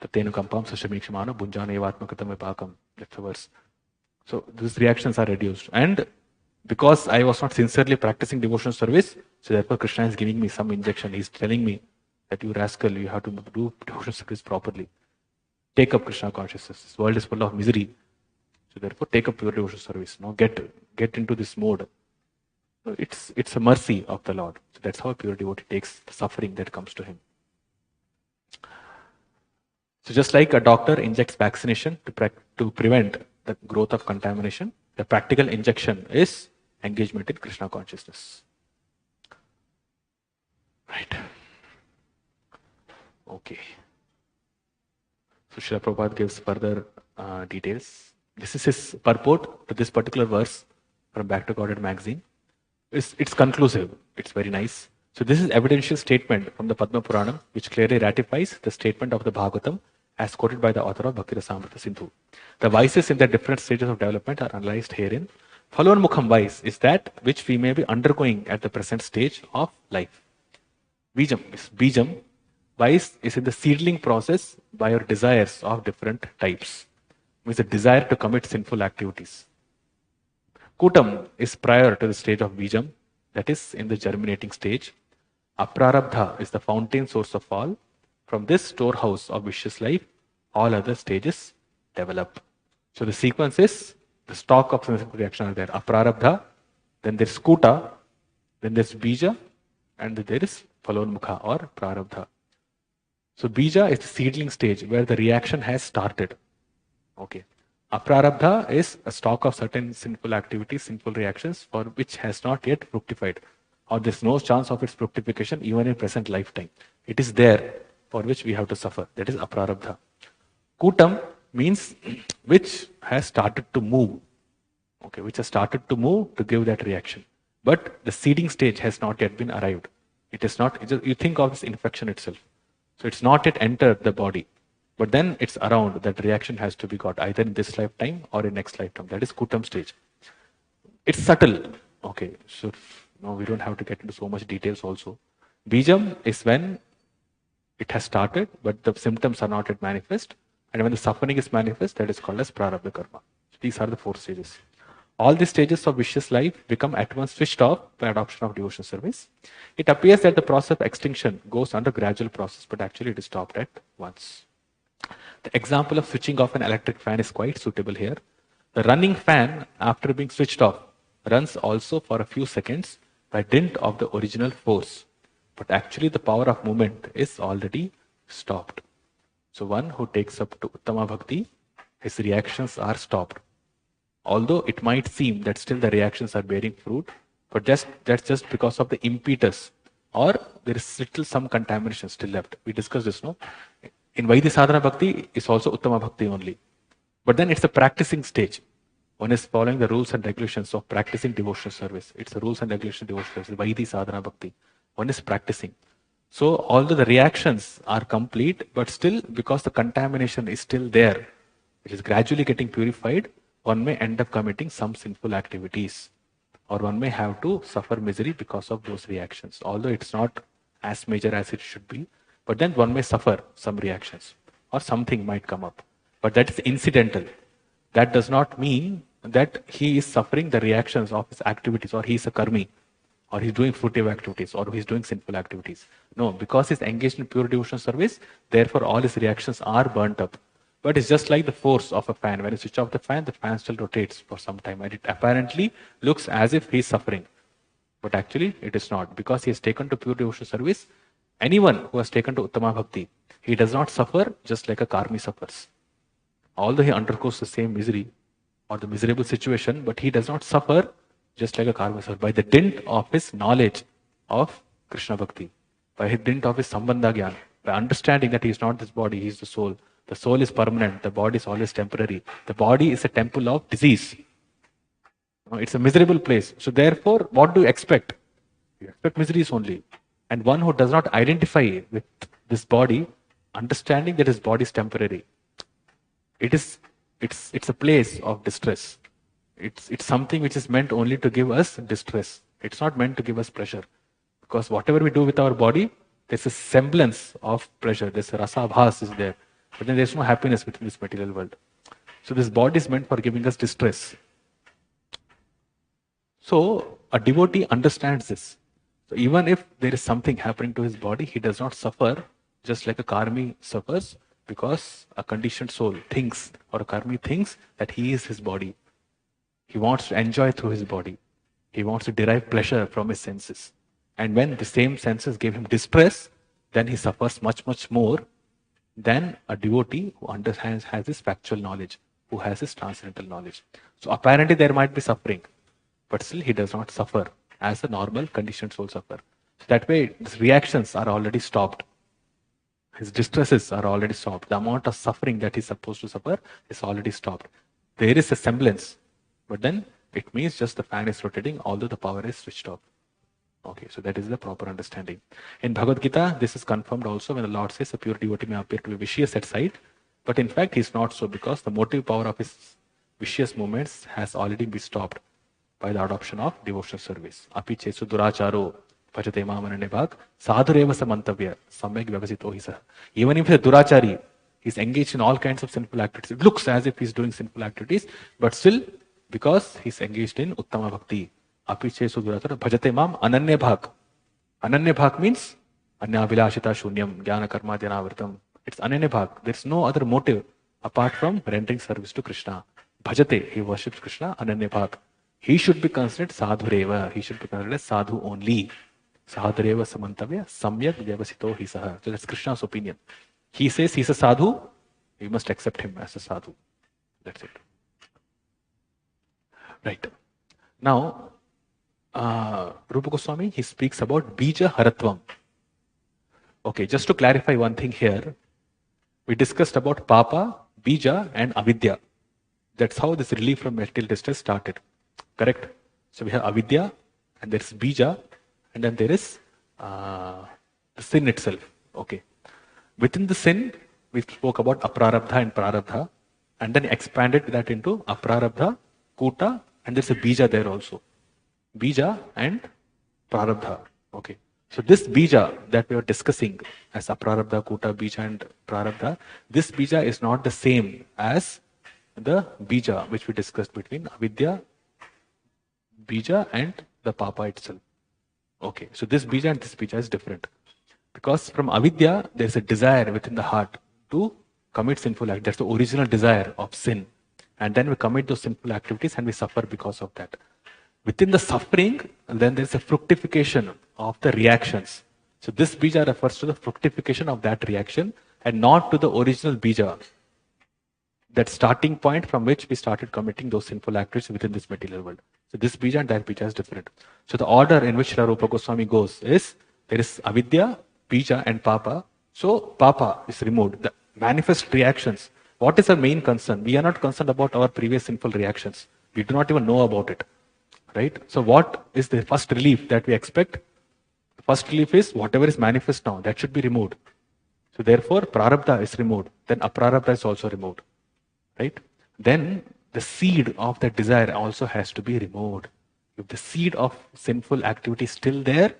That's the verse. So these reactions are reduced. And because I was not sincerely practicing devotional service, so therefore Krishna is giving me some injection. He's telling me that you rascal, you have to do devotional service properly. Take up Krishna consciousness. This world is full of misery. So therefore take up pure devotional service. Now get into this mode. So it's a mercy of the Lord. So that's how a pure devotee takes the suffering that comes to him. So just like a doctor injects vaccination to prevent the growth of contamination, the practical injection is engagement in Krishna consciousness. Right. Okay. So Srila Prabhupada gives further details. This is his purport to this particular verse from Back to Godhead magazine. It's conclusive. It's very nice. So this is evidential statement from the Padma Puranam, which clearly ratifies the statement of the Bhagavatam as quoted by the author of Bhakti Rasamrita Sindhu. The vices in their different stages of development are analyzed herein. Phalonmukham vice is that which we may be undergoing at the present stage of life. Bijam. Vice is in the seedling process by your desires of different types. Means a desire to commit sinful activities. Kutam is prior to the stage of Bijam, that is in the germinating stage. Aprarabdha is the fountain source of all. From this storehouse of vicious life, all other stages develop. So the sequence is the stock of sensitive reaction are there. Aprarabdha, then there's Kuta, then there's Bija, and then there is Phalonmukha or Prarabdha. So Bija is the seedling stage where the reaction has started. Okay. Aprarabdha is a stock of certain sinful activities, sinful reactions for which has not yet fructified, or there's no chance of its fructification even in present lifetime. It is there for which we have to suffer. That is Aprarabdha. Kutam means which has started to move. Okay, which has started to move to give that reaction. But the seeding stage has not yet been arrived. It is not, you think of this infection itself. So it's not yet entered the body. But then it's around, that reaction has to be got either in this lifetime or in next lifetime. That is Kutam stage. It's subtle. Okay, so no, we don't have to get into so much details also. Bijam is when it has started, but the symptoms are not yet manifest. And when the suffering is manifest, that is called as Prarabdha Karma. So these are the 4 stages. All these stages of vicious life become at once switched off by adoption of devotional service. It appears that the process of extinction goes under gradual process, but actually it is stopped at once. The example of switching off an electric fan is quite suitable here. The running fan, after being switched off, runs also for a few seconds by dint of the original force. But actually the power of movement is already stopped. So one who takes up to Uttama Bhakti, his reactions are stopped. Although it might seem that still the reactions are bearing fruit, but that's just because of the impetus, or there is still some contamination still left. We discussed this, no? In Vaidhi Sadhana Bhakti is also Uttama Bhakti only. But then it's a practicing stage. One is following the rules and regulations of practicing devotional service. It's the rules and regulations of devotional service, Vaidhi Sadhana Bhakti. One is practicing. So although the reactions are complete, but still because the contamination is still there, it is gradually getting purified, one may end up committing some sinful activities, or one may have to suffer misery because of those reactions. Although it's not as major as it should be, but then one may suffer some reactions, or something might come up. But that is incidental. That does not mean that he is suffering the reactions of his activities, or he is a karmi, or he's doing fruitive activities, or he's doing sinful activities. No, because he's engaged in pure devotional service, therefore all his reactions are burnt up. But it's just like the force of a fan. When you switch off the fan still rotates for some time, and it apparently looks as if he's suffering. But actually, it is not. Because he has taken to pure devotional service, anyone who has taken to Uttama Bhakti, he does not suffer just like a karmi suffers. Although he undergoes the same misery or the miserable situation, but he does not suffer just like a karma suffers by the dint of his knowledge of Krishna Bhakti, by the dint of his Sambandha Gyan, by understanding that he is not this body, he is the soul. The soul is permanent, the body is always temporary. The body is a temple of disease. It's a miserable place. So therefore, what do you expect? You expect miseries only. And one who does not identify with this body, understanding that his body is temporary, it's a place of distress. It's something which is meant only to give us distress. It's not meant to give us pleasure. Because whatever we do with our body, there's a semblance of pleasure. There's a rasa bhas is there. But then there's no happiness within this material world. So this body is meant for giving us distress. So a devotee understands this. So even if there is something happening to his body, he does not suffer just like a karmi suffers, because a conditioned soul thinks, or a karmi thinks, that he is his body. He wants to enjoy through his body. He wants to derive pleasure from his senses. And when the same senses give him distress, then he suffers much, much more than a devotee who understands, has this factual knowledge, who has this transcendental knowledge. So apparently there might be suffering, but still he does not suffer as a normal conditioned soul suffer. So that way his reactions are already stopped. His distresses are already stopped. The amount of suffering that he's supposed to suffer is already stopped. There is a semblance, but then it means just the fan is rotating, although the power is switched off. Okay, so that is the proper understanding. In Bhagavad Gita, this is confirmed also when the Lord says a pure devotee may appear to be vicious at sight, but in fact he is not so, because the motive power of his vicious movements has already been stopped by the adoption of devotional service. Api chesu duracharo bhajate mamanane bhag sadhureva samantavya samyak vyavasito hi sah. Even if he is a durachari, he is engaged in all kinds of sinful activities. It looks as if he is doing sinful activities, but still, because he is engaged in Uttama Bhakti, Api chesu duracharo bhajate mam ananya bhag. Ananya bhag means anya vilashita shunyam jnana karma dhyanavartam. It's ananya bhag. There's no other motive apart from rendering service to Krishna. Bhajate, he worships Krishna, ananya bhag. He should be considered sadhureva. He should be considered as sadhu only. Sadhureva samantavya samyak vyavasito hi saha. So that's Krishna's opinion. He says he's a sadhu, we must accept him as a sadhu. That's it. Right. Now, Rupa Goswami, he speaks about bija haratvam. Okay, just to clarify one thing here, we discussed about papa, bija and avidya. That's how this relief from material distress started. Correct? So we have avidya, and there is bija, and then there is the sin itself. Okay. Within the sin, we spoke about aprarabdha and prarabdha, and then expanded that into aprarabdha, kuta, and there's a bija there also. Bija and prarabdha. Okay. So this bija that we are discussing as aprarabdha, kuta, bija and prarabdha, this bija is not the same as the bija which we discussed between avidya, bija and the papa itself. Okay, so this bija and this bija is different. Because from avidya, there is a desire within the heart to commit sinful acts. That's the original desire of sin. And then we commit those sinful activities and we suffer because of that. Within the suffering, then there's a fructification of the reactions. So this bija refers to the fructification of that reaction and not to the original bija, that starting point from which we started committing those sinful activities within this material world. So this bija and that bija is different. So the order in which Srila Rupa Goswami goes is there is avidya, bija and papa. So papa is removed. The manifest reactions. What is our main concern? We are not concerned about our previous sinful reactions. We do not even know about it. Right? So what is the first relief that we expect? The first relief is whatever is manifest now, that should be removed. So therefore, prarabdha is removed. Then aprarabdha is also removed. Right? Then the seed of the desire also has to be removed. If the seed of sinful activity is still there,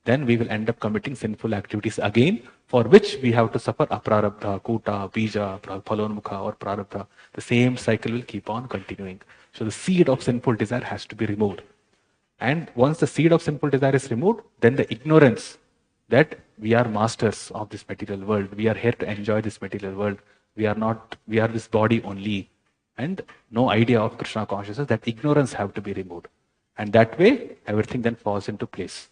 then we will end up committing sinful activities again, for which we have to suffer aprarabdha, kuta, bija, phalonmukha or prarabdha. The same cycle will keep on continuing. So the seed of sinful desire has to be removed. And once the seed of sinful desire is removed, then the ignorance that we are masters of this material world, we are here to enjoy this material world, we are this body only, and no idea of Krishna consciousness, that ignorance have to be removed. And that way, everything then falls into place.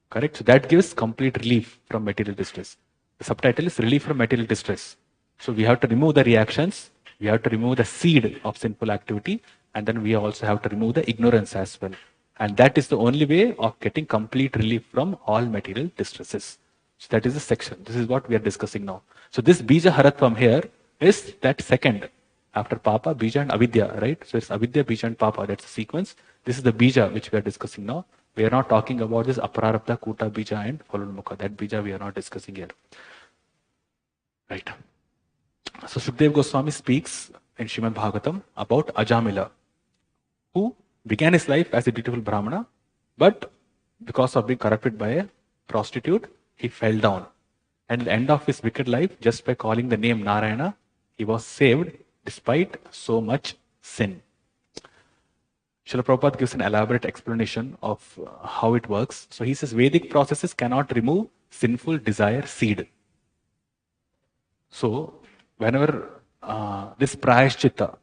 Correct? So that gives complete relief from material distress. The subtitle is Relief from Material Distress. So we have to remove the reactions, we have to remove the seed of sinful activity, and then we also have to remove the ignorance as well. And that is the only way of getting complete relief from all material distresses. So that is the section. This is what we are discussing now. So this bija haratvam here is that second. After papa, bija and avidya, right? So it's avidya, bija and papa. That's the sequence. This is the bija which we are discussing now. We are not talking about this aprarabdha, kuta, bija and phalonmukha. That bija we are not discussing here. Right. So Sukdev Goswami speaks in Srimad Bhagavatam about Ajamila, who began his life as a beautiful Brahmana, but because of being corrupted by a prostitute, he fell down. And at the end of his wicked life, just by calling the name Narayana, he was saved despite so much sin. Srila Prabhupada gives an elaborate explanation of how it works. So he says Vedic processes cannot remove sinful desire seed. So whenever this prayashchitta,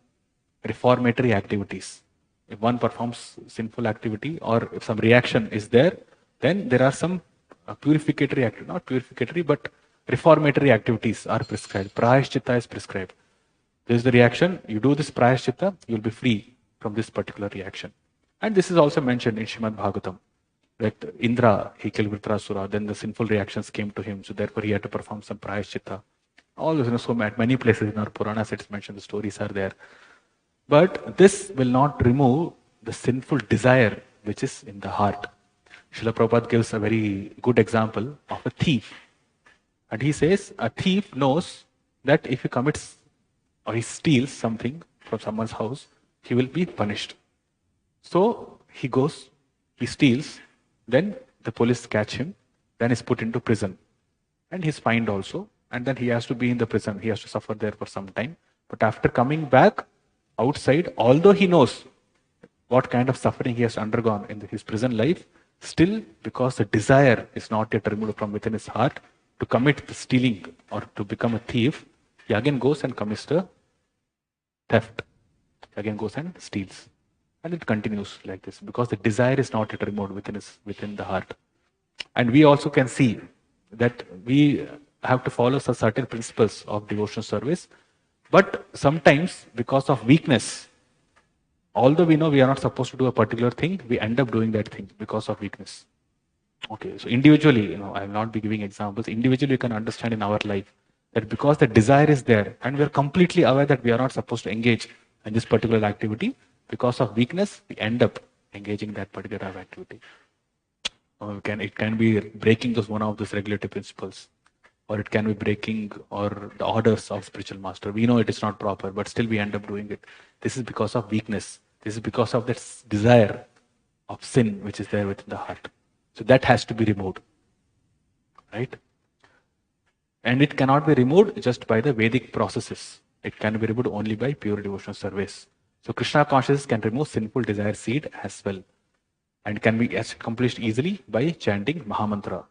reformatory activities, if one performs sinful activity or if some reaction is there, then there are some purificatory activities, not purificatory, but reformatory activities are prescribed. Prayashchitta is prescribed. This is the reaction. You do this prayashchitta, you will be free from this particular reaction. And this is also mentioned in Srimad Bhagavatam, that Indra, he killed Vritrasura, then the sinful reactions came to him, so therefore he had to perform some prayashchitta. All this, so at many places in our Puranas it's mentioned, the stories are there. But this will not remove the sinful desire which is in the heart. Srila Prabhupada gives a very good example of a thief. And he says a thief knows that if he commits or he steals something from someone's house, he will be punished. So he goes, he steals, then the police catch him, then he's put into prison. And he's fined also. And then he has to be in the prison. He has to suffer there for some time. But after coming back outside, although he knows what kind of suffering he has undergone in his prison life, still, because the desire is not yet removed from within his heart to commit the stealing or to become a thief, he again goes and commits the theft. He again goes and steals. And it continues like this because the desire is not yet removed within the heart. And we also can see that we have to follow some certain principles of devotional service. But sometimes, because of weakness, although we know we are not supposed to do a particular thing, we end up doing that thing because of weakness. Okay, so individually, I will not be giving examples. Individually, you can understand in our life that because the desire is there and we are completely aware that we are not supposed to engage in this particular activity, because of weakness, we end up engaging that particular activity. It can be breaking one of those regulatory principles, or it can be breaking or the orders of spiritual master. We know it is not proper, but still we end up doing it. This is because of weakness. This is because of that desire of sin which is there within the heart. So that has to be removed. Right? And it cannot be removed just by the Vedic processes. It can be removed only by pure devotional service. So Krishna consciousness can remove sinful desire seed as well. And can be accomplished easily by chanting Mahamantra.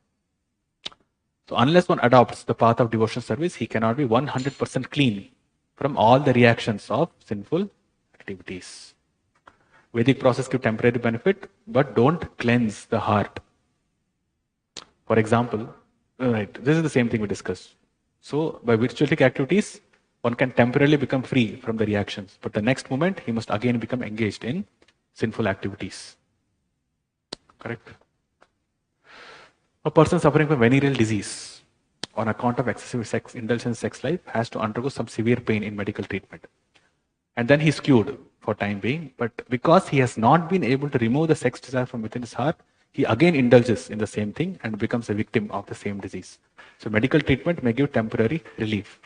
So unless one adopts the path of devotional service, he cannot be 100% clean from all the reactions of sinful activities. Vedic process give temporary benefit, but don't cleanse the heart. For example, right, this is the same thing we discussed. So, by ritualistic activities, one can temporarily become free from the reactions, but the next moment he must again become engaged in sinful activities. Correct? A person suffering from venereal disease on account of excessive sex, indulgence in sex life has to undergo some severe pain in medical treatment. And then he's cured for time being, but because he has not been able to remove the sex desire from within his heart, he again indulges in the same thing and becomes a victim of the same disease. So medical treatment may give temporary relief.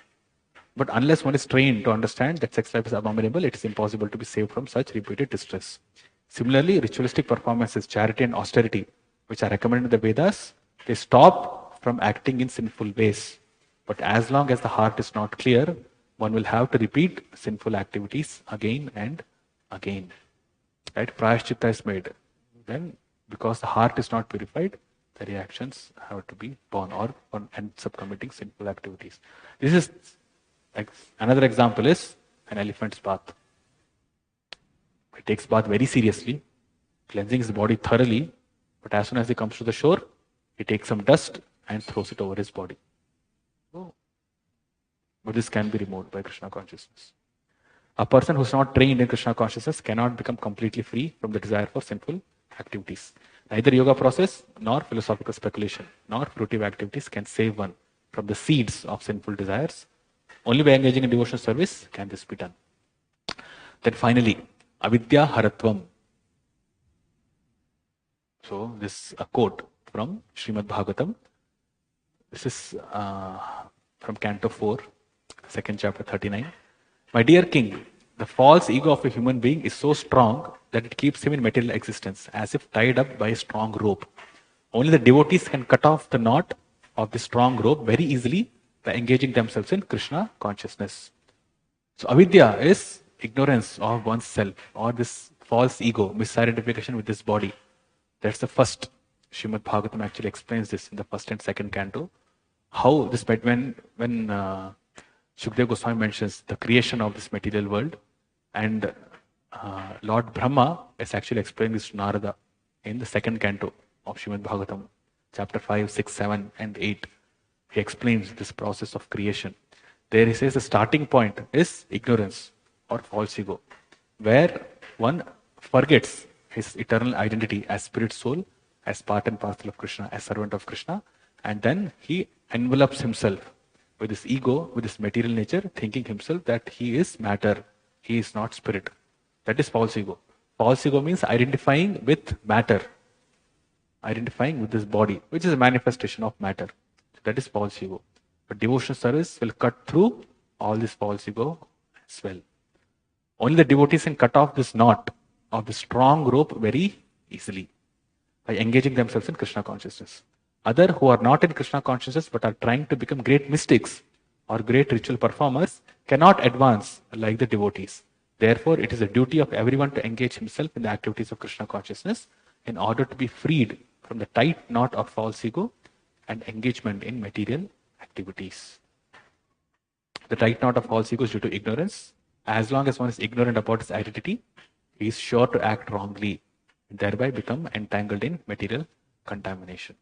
But unless one is trained to understand that sex life is abominable, it is impossible to be saved from such repeated distress. Similarly, ritualistic performances, charity and austerity, which are recommended in the Vedas, they stop from acting in sinful ways. But as long as the heart is not clear, one will have to repeat sinful activities again and again. Right? Prayashchitta is made. Then, because the heart is not purified, the reactions have to be born, or one ends up committing sinful activities. This is another example is an elephant's bath. He takes bath very seriously, cleansing his body thoroughly, but as soon as he comes to the shore, he takes some dust and throws it over his body. So, but this can be removed by Krishna consciousness. A person who is not trained in Krishna consciousness cannot become completely free from the desire for sinful activities. Neither yoga process, nor philosophical speculation, nor fruitive activities can save one from the seeds of sinful desires. Only by engaging in devotional service can this be done. Then finally, avidya haratvam. So this is a quote from Srimad Bhagavatam. This is from Canto 4, 2nd chapter 39. My dear king, the false ego of a human being is so strong that it keeps him in material existence, as if tied up by a strong rope. Only the devotees can cut off the knot of the strong rope very easily by engaging themselves in Krishna consciousness. So avidya is ignorance of oneself, or this false ego, misidentification with this body. That's the first. Srimad Bhagavatam actually explains this in the first and second canto. How this, when Shukdev Goswami mentions the creation of this material world, and Lord Brahma is actually explaining this to Narada in the second canto of Srimad Bhagavatam, chapter 5, 6, 7, and 8. He explains this process of creation. There he says the starting point is ignorance or false ego, where one forgets his eternal identity as spirit soul, as part and parcel of Krishna, as servant of Krishna, and then he envelops himself with this ego, with this material nature, thinking himself that he is matter, he is not spirit. That is false ego. False ego means identifying with matter, identifying with this body, which is a manifestation of matter. So that is false ego. But devotional service will cut through all this false ego as well. Only the devotees can cut off this knot of the strong rope very easily by engaging themselves in Krishna consciousness. Others who are not in Krishna consciousness but are trying to become great mystics or great ritual performers cannot advance like the devotees. Therefore, it is a duty of everyone to engage himself in the activities of Krishna consciousness in order to be freed from the tight knot of false ego and engagement in material activities. The tight knot of false ego is due to ignorance. As long as one is ignorant about his identity, he is sure to act wrongly and thereby become entangled in material contamination.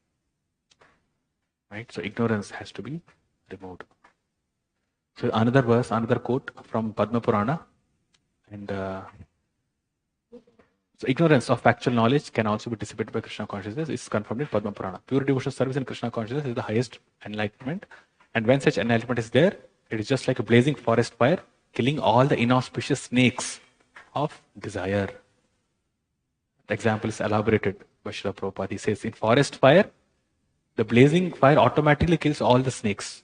Right? So ignorance has to be removed. So another verse, another quote from Padma Purana. And so ignorance of factual knowledge can also be dissipated by Krishna consciousness. It's confirmed in Padma Purana. Pure devotional service in Krishna consciousness is the highest enlightenment. And when such enlightenment is there, it is just like a blazing forest fire, killing all the inauspicious snakes of desire. The example is elaborated by Srila Prabhupada. He says, in forest fire, the blazing fire automatically kills all the snakes.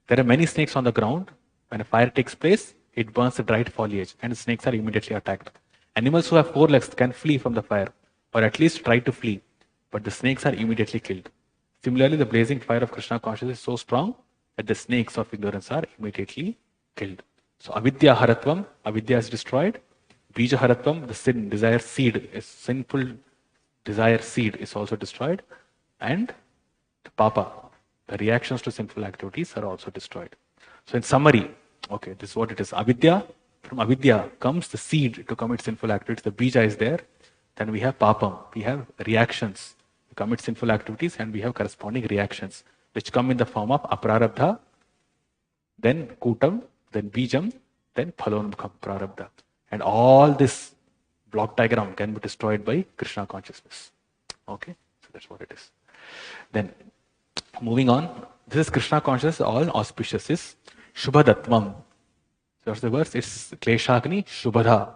There are many snakes on the ground. When a fire takes place, it burns the dried foliage and the snakes are immediately attacked. Animals who have 4 legs can flee from the fire, or at least try to flee, but the snakes are immediately killed. Similarly, the blazing fire of Krishna consciousness is so strong that the snakes of ignorance are immediately killed. So avidya haratvam, avidya is destroyed. Bija haratvam, the sin, desire seed, is sinful desire seed is also destroyed. And the papa, the reactions to sinful activities are also destroyed. So in summary, okay, this is what it is. Avidya, From avidya comes the seed to commit sinful activities. The bija is there. Then we have papam. We have reactions to commit sinful activities, and we have corresponding reactions which come in the form of aprarabdha, then kutam, then bijam, then phalonmukha prarabdha. And all this block diagram can be destroyed by Krishna consciousness. Okay, so that's what it is. Then moving on, this is Krishna consciousness, all auspicious is Shubhadatmam. So what's the verse? It's Kleshagni Shubhada.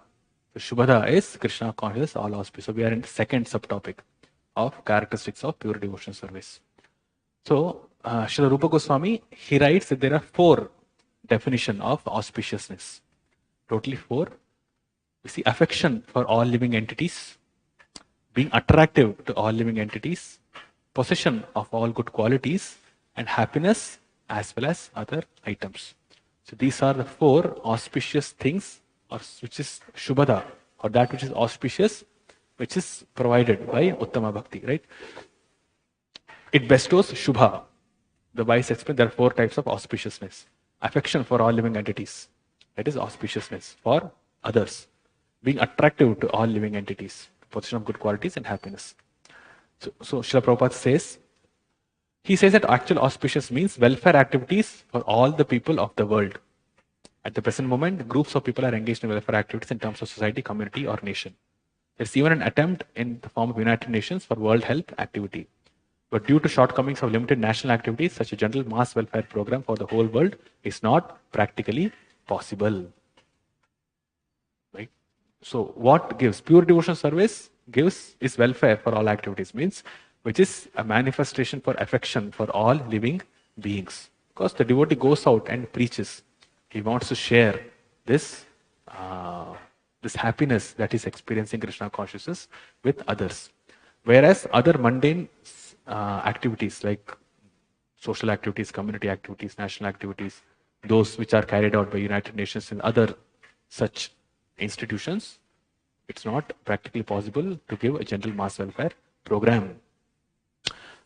So Shubhada is Krishna consciousness, all auspicious. So we are in the second subtopic of characteristics of pure devotional service. So Srila Rupa Goswami, he writes that there are 4 definitions of auspiciousness. Totally 4. We see affection for all living entities, being attractive to all living entities, possession of all good qualities, and happiness as well as other items. So these are the 4 auspicious things, or which is Shubhada, or that which is auspicious, which is provided by Uttama Bhakti, right? It bestows Shubha. The wise explain there are 4 types of auspiciousness. Affection for all living entities, that is auspiciousness for others. Being attractive to all living entities, possession of good qualities and happiness. So Srila Prabhupada says, he says that actual auspicious means welfare activities for all the people of the world. At the present moment, groups of people are engaged in welfare activities in terms of society, community or nation. There's even an attempt in the form of United Nations for World Health activity. But due to shortcomings of limited national activities, such a general mass welfare program for the whole world is not practically possible. Right? So what gives? Pure devotional service gives is welfare for all activities, means which is a manifestation for affection for all living beings. Because the devotee goes out and preaches. He wants to share this, this happiness that he's experiencing Krishna consciousness with others. Whereas other mundane activities like social activities, community activities, national activities, those which are carried out by United Nations and other such institutions, it's not practically possible to give a general mass welfare program.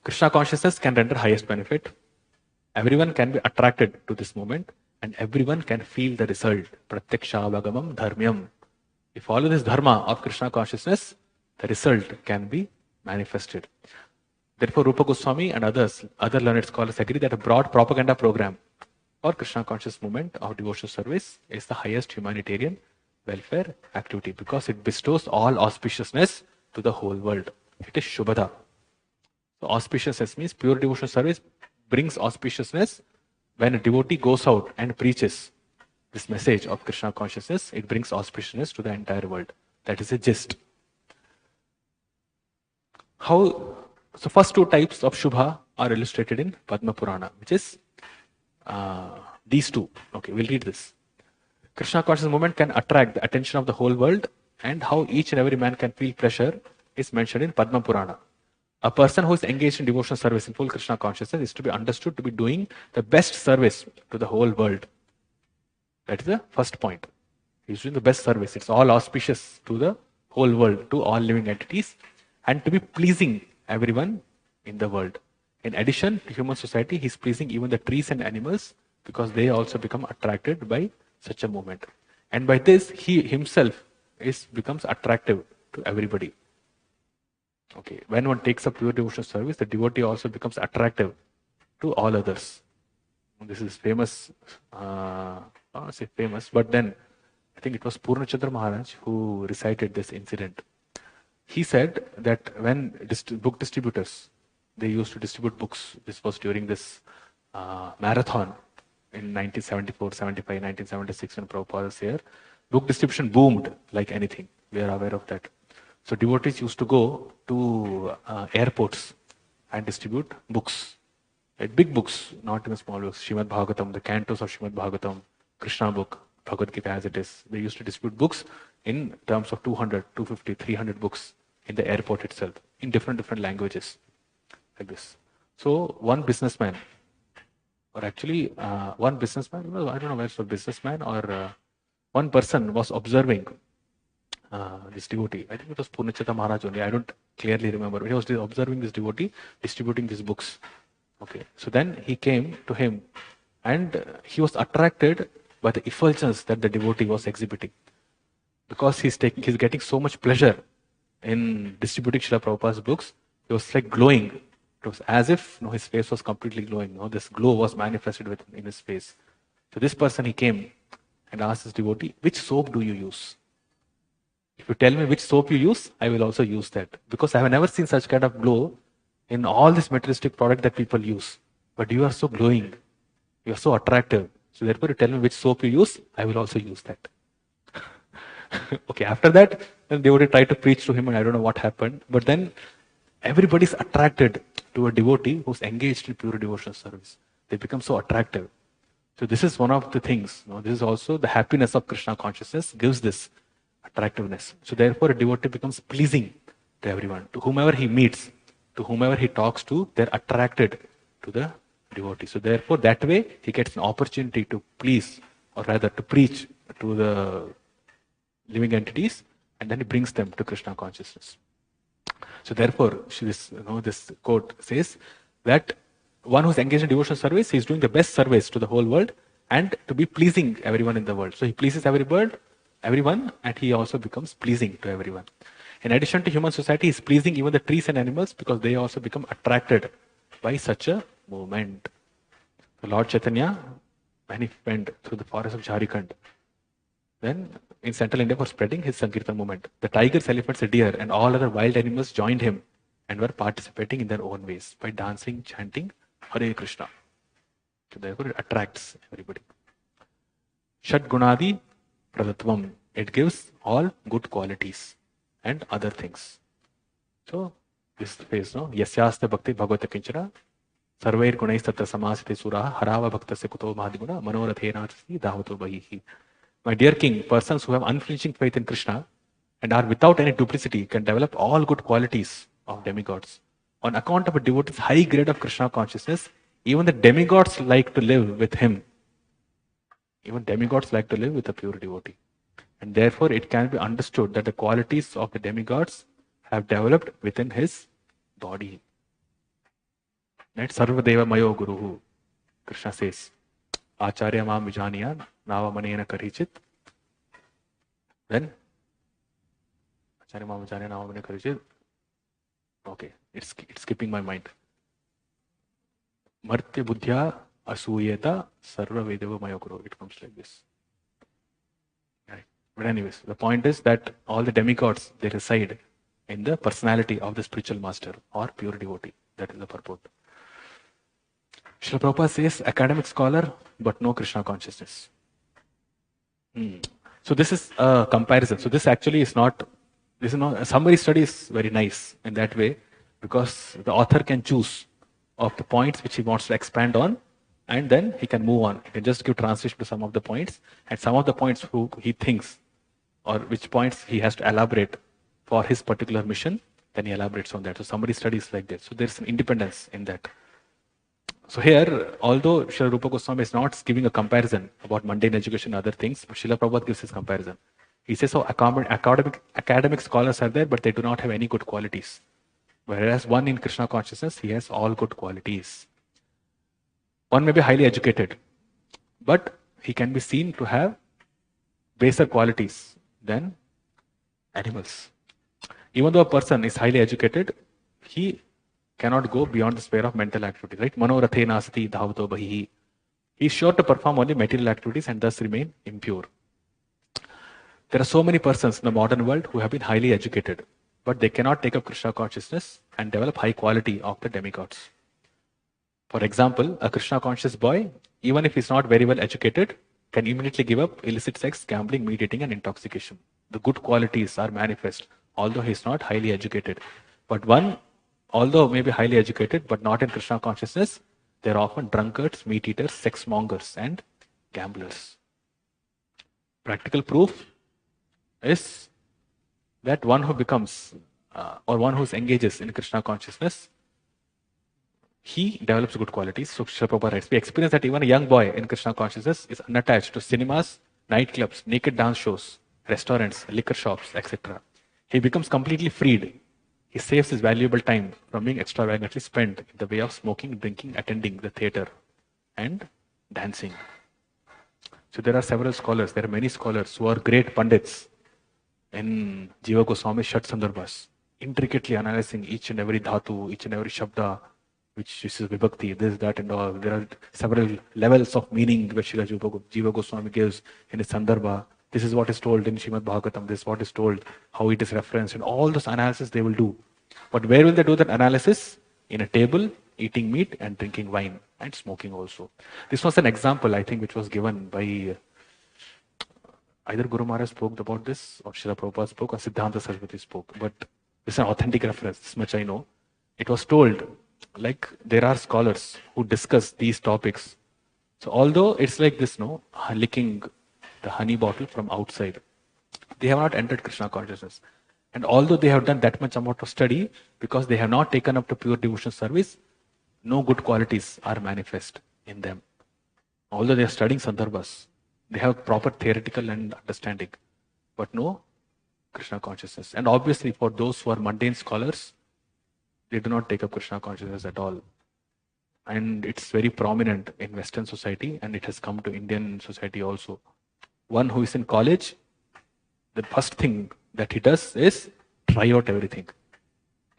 Krishna consciousness can render highest benefit. Everyone can be attracted to this moment and everyone can feel the result. Pratyaksha vagamam dharmyam. If you follow this dharma of Krishna consciousness, the result can be manifested. Therefore, Rupa Goswami and other learned scholars agree that a broad propaganda program for Krishna conscious movement of devotional service is the highest humanitarian welfare activity because it bestows all auspiciousness to the whole world. It is Shubhada. So auspiciousness means pure devotional service brings auspiciousness. When a devotee goes out and preaches this message of Krishna consciousness, it brings auspiciousness to the entire world. That is a gist. So first 2 types of Shubha are illustrated in Padma Purana, which is these 2. Okay, we'll read this. Krishna conscious movement can attract the attention of the whole world, and how each and every man can feel pleasure is mentioned in Padma Purana. A person who is engaged in devotional service in full Krishna consciousness is to be understood to be doing the best service to the whole world. That is the first point. He is doing the best service. It's all auspicious to the whole world, to all living entities, and to be pleasing everyone in the world. In addition to human society, he is pleasing even the trees and animals because they also become attracted by such a movement. And by this, he himself becomes attractive to everybody. Okay, when one takes up pure devotional service, the devotee also becomes attractive to all others. This is famous, I don't want to say famous, but then I think it was Purnachandra Maharaj who recited this incident. He said that when book distributors, they used to distribute books, this was during this marathon in 1974, 75, 1976 when Prabhupada was here, book distribution boomed like anything. We are aware of that. So devotees used to go to airports and distribute books, right? Big books, not even small books. Srimad Bhagavatam, the cantos of Srimad Bhagavatam, Krishna book, Bhagavad Gita as it is. They used to distribute books in terms of 200, 250, 300 books in the airport itself, in different languages, like this. So one businessman, or actually one businessman, I don't know whether it's a businessman or one person was observing this devotee. I think it was Purnachandra Maharaj only. I don't clearly remember. He was observing this devotee distributing these books. Okay. So then he came to him and he was attracted by the effulgence that the devotee was exhibiting. Because he's getting so much pleasure in distributing Srila Prabhupada's books, he was like glowing. It was as if his face was completely glowing. This glow was manifested in his face. So this person, he came and asked his devotee, which soap do you use? If you tell me which soap you use, I will also use that. Because I have never seen such kind of glow in all this materialistic product that people use. But you are so glowing. You are so attractive. So therefore, you tell me which soap you use, I will also use that. Okay, after that, then they would try to preach to him, and I don't know what happened. But then everybody's attracted to a devotee who's engaged in pure devotional service. They become so attractive. So this is one of the things. This is also the happiness of Krishna consciousness gives this attractiveness. So therefore, a devotee becomes pleasing to everyone. To whomever he meets, to whomever he talks to, they're attracted to the devotee. So therefore, that way, he gets an opportunity to please, or rather to preach to the living entities, and then he brings them to Krishna consciousness. So therefore, this quote says that one who's engaged in devotional service, he's doing the best service to the whole world and to be pleasing everyone in the world. So he pleases everyone, and he also becomes pleasing to everyone. In addition to human society, he's pleasing even the trees and animals because they also become attracted by such a movement. So Lord Chaitanya, when he went through the forest of Jharkhand, then in central India for spreading his Sankirtan movement, the tigers, elephants, the deer, and all other wild animals joined him and were participating in their own ways by dancing, chanting Hare Krishna. So therefore it attracts everybody. Shad Gunadi Pradatvam. It gives all good qualities and other things. So this phase, Yasyaste Bhakti Bhagavata Kinchana Sarvair Gunais Tatra Samasite Suraha Harava Bhakta Sekuto Mahadiguna Manorathena Davato Bahihi. My dear king, persons who have unflinching faith in Krishna and are without any duplicity can develop all good qualities of demigods. On account of a devotee's high grade of Krishna consciousness, even the demigods like to live with him. Even demigods like to live with a pure devotee. And therefore, it can be understood that the qualities of the demigods have developed within his body. Right? Sarvadeva Mayo Guruhu, Krishna says. Acharya Mam Vijaniya Nava Manena Karichit. Then Acharya Mam Vijaniya Nava Manena Karichit. Okay, it's skipping my mind. Martya Buddhya Asuyeta Sarva Vedeva Mayokuro. It comes like this. Right. But anyways, the point is that all the demigods, they reside in the personality of the spiritual master or pure devotee. That is the purport. Srila Prabhupada says academic scholar, but no Krishna consciousness. So this is a comparison. So this actually is not, summary study is very nice in that way because the author can choose of the points which he wants to expand on and then he can move on. He can just give translation to some of the points and some of the points who he thinks or which points he has to elaborate for his particular mission, then he elaborates on that. So summary study is like that. So there's some independence in that. So here, although Srila Rupa Goswami is not giving a comparison about mundane education and other things, but Srila Prabhupada gives his comparison. He says, academic scholars are there, but they do not have any good qualities. Whereas one in Krishna consciousness, he has all good qualities. One may be highly educated, but he can be seen to have baser qualities than animals. Even though a person is highly educated, he cannot go beyond the sphere of mental activity, right? Manorathena sati dhavato bahihi. He is sure to perform only material activities and thus remain impure. There are so many persons in the modern world who have been highly educated, but they cannot take up Krishna consciousness and develop high quality of the demigods. For example, a Krishna conscious boy, even if he's not very well educated, can immediately give up illicit sex, gambling, meat eating, and intoxication. The good qualities are manifest, although he is not highly educated. But one, although maybe highly educated, but not in Krishna consciousness, they are often drunkards, meat eaters, sex mongers, and gamblers. Practical proof is that one who becomes or one who engages in Krishna consciousness, he develops good qualities. So Srila Prabhupada writes, we experience that even a young boy in Krishna consciousness is unattached to cinemas, nightclubs, naked dance shows, restaurants, liquor shops, etc. He becomes completely freed. He saves his valuable time from being extravagantly spent in the way of smoking, drinking, attending the theater, and dancing. So So there are several scholars, there are many scholars who are great pandits in Jiva Goswami's Shat Sandarbhas, intricately analyzing each and every dhatu, each and every shabda, which is vibhakti, this, that, and all. There are several levels of meaning which Jiva Goswami gives in his Sandarbha. This is what is told in Srimad Bhagavatam, this is what is told, how it is referenced, and all those analysis they will do. But where will they do that analysis? In a table, eating meat and drinking wine and smoking also. This was an example, I think, which was given by either Guru Maharaj spoke about this, or Srila Prabhupada spoke, or Siddhanta Saraswati spoke. But this is an authentic reference, this much I know. It was told, like there are scholars who discuss these topics. So although it's like this, no, licking the honey bottle from outside, they have not entered Krishna consciousness. And although they have done that much amount of study, because they have not taken up to pure devotional service, no good qualities are manifest in them. Although they are studying Sandarbhas, they have proper theoretical and understanding, but no Krishna consciousness. And obviously for those who are mundane scholars, they do not take up Krishna consciousness at all. And it's very prominent in Western society, and it has come to Indian society also. One who is in college, the first thing that he does is try out everything.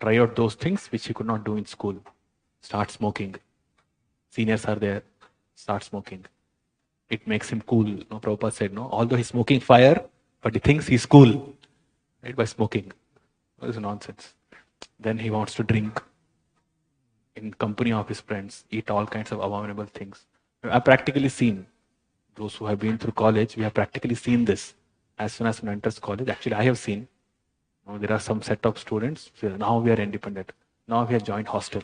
Try out those things which he could not do in school. Start smoking. Seniors are there. Start smoking. It makes him cool. No, Prabhupada said, no, although he's smoking fire, but he thinks he's cool, right, by smoking. That is nonsense. Then he wants to drink in company of his friends, eat all kinds of abominable things. I've practically seen, those who have been through college, we have practically seen this. As soon as one enters college, actually I have seen, there are some set of students, so now we are independent. Now we have joined hostel,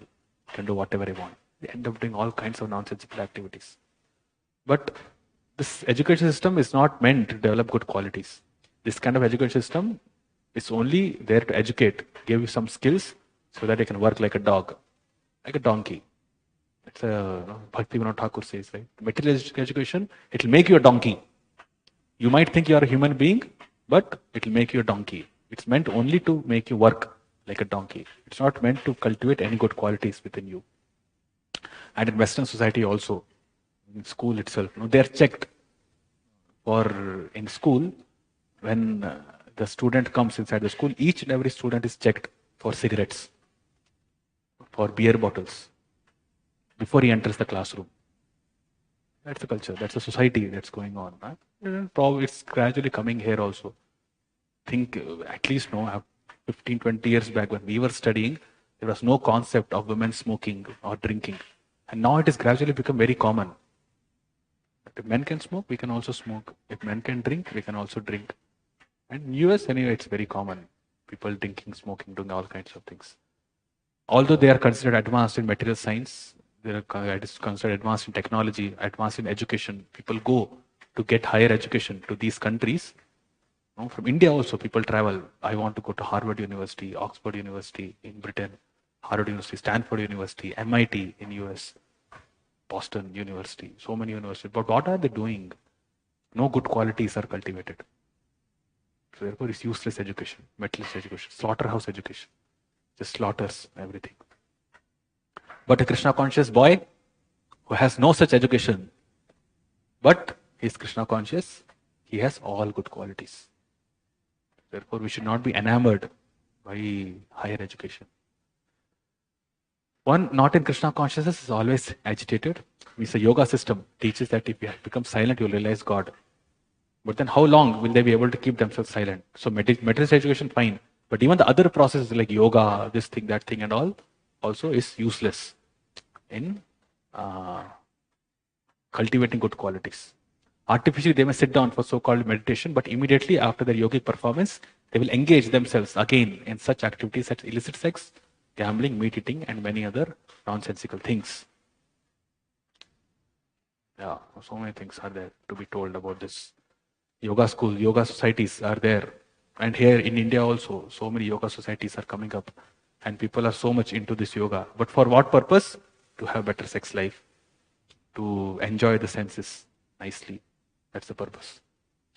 can do whatever I want. They end up doing all kinds of nonsensical activities. But this education system is not meant to develop good qualities. This kind of education system is only there to educate, give you some skills so that you can work like a dog, like a donkey. It's Bhakti Vinod Thakur says, right? Material education, it will make you a donkey. You might think you are a human being, but it will make you a donkey. It's meant only to make you work like a donkey. It's not meant to cultivate any good qualities within you. And in Western society also, in school itself, they are checked for in school. When the student comes inside the school, each and every student is checked for cigarettes, for beer bottles, before he enters the classroom. That's the culture, that's the society that's going on. Probably it's gradually coming here also. Think at least 15, 20 years back when we were studying, there was no concept of women smoking or drinking. And now it has gradually become very common. If men can smoke, we can also smoke. If men can drink, we can also drink. And in US anyway, it's very common. People drinking, smoking, doing all kinds of things. Although they are considered advanced in material science, they are considered advanced in technology, advanced in education. People go to get higher education to these countries. From India also, people travel. I want to go to Harvard University, Oxford University in Britain, Harvard University, Stanford University, MIT in US, Boston University, so many universities. But what are they doing? No good qualities are cultivated. So therefore, it's useless education, materialist education, slaughterhouse education. Just slaughters everything. But a Krishna conscious boy who has no such education, but he is Krishna conscious, he has all good qualities. Therefore, we should not be enamored by higher education. One not in Krishna consciousness is always agitated. Means the yoga system teaches that if you become silent, you will realize God. But then how long will they be able to keep themselves silent? So materialist education, fine. But even the other processes like yoga, this thing, that thing and all, also is useless in cultivating good qualities. Artificially, they may sit down for so-called meditation, but immediately after their yogic performance, they will engage themselves again in such activities such as illicit sex, gambling, meat eating, and many other nonsensical things. Yeah, so many things are there to be told about this. Yoga school, yoga societies are there. And here in India also, so many yoga societies are coming up. And people are so much into this yoga. But for what purpose? To have better sex life. To enjoy the senses nicely. That's the purpose.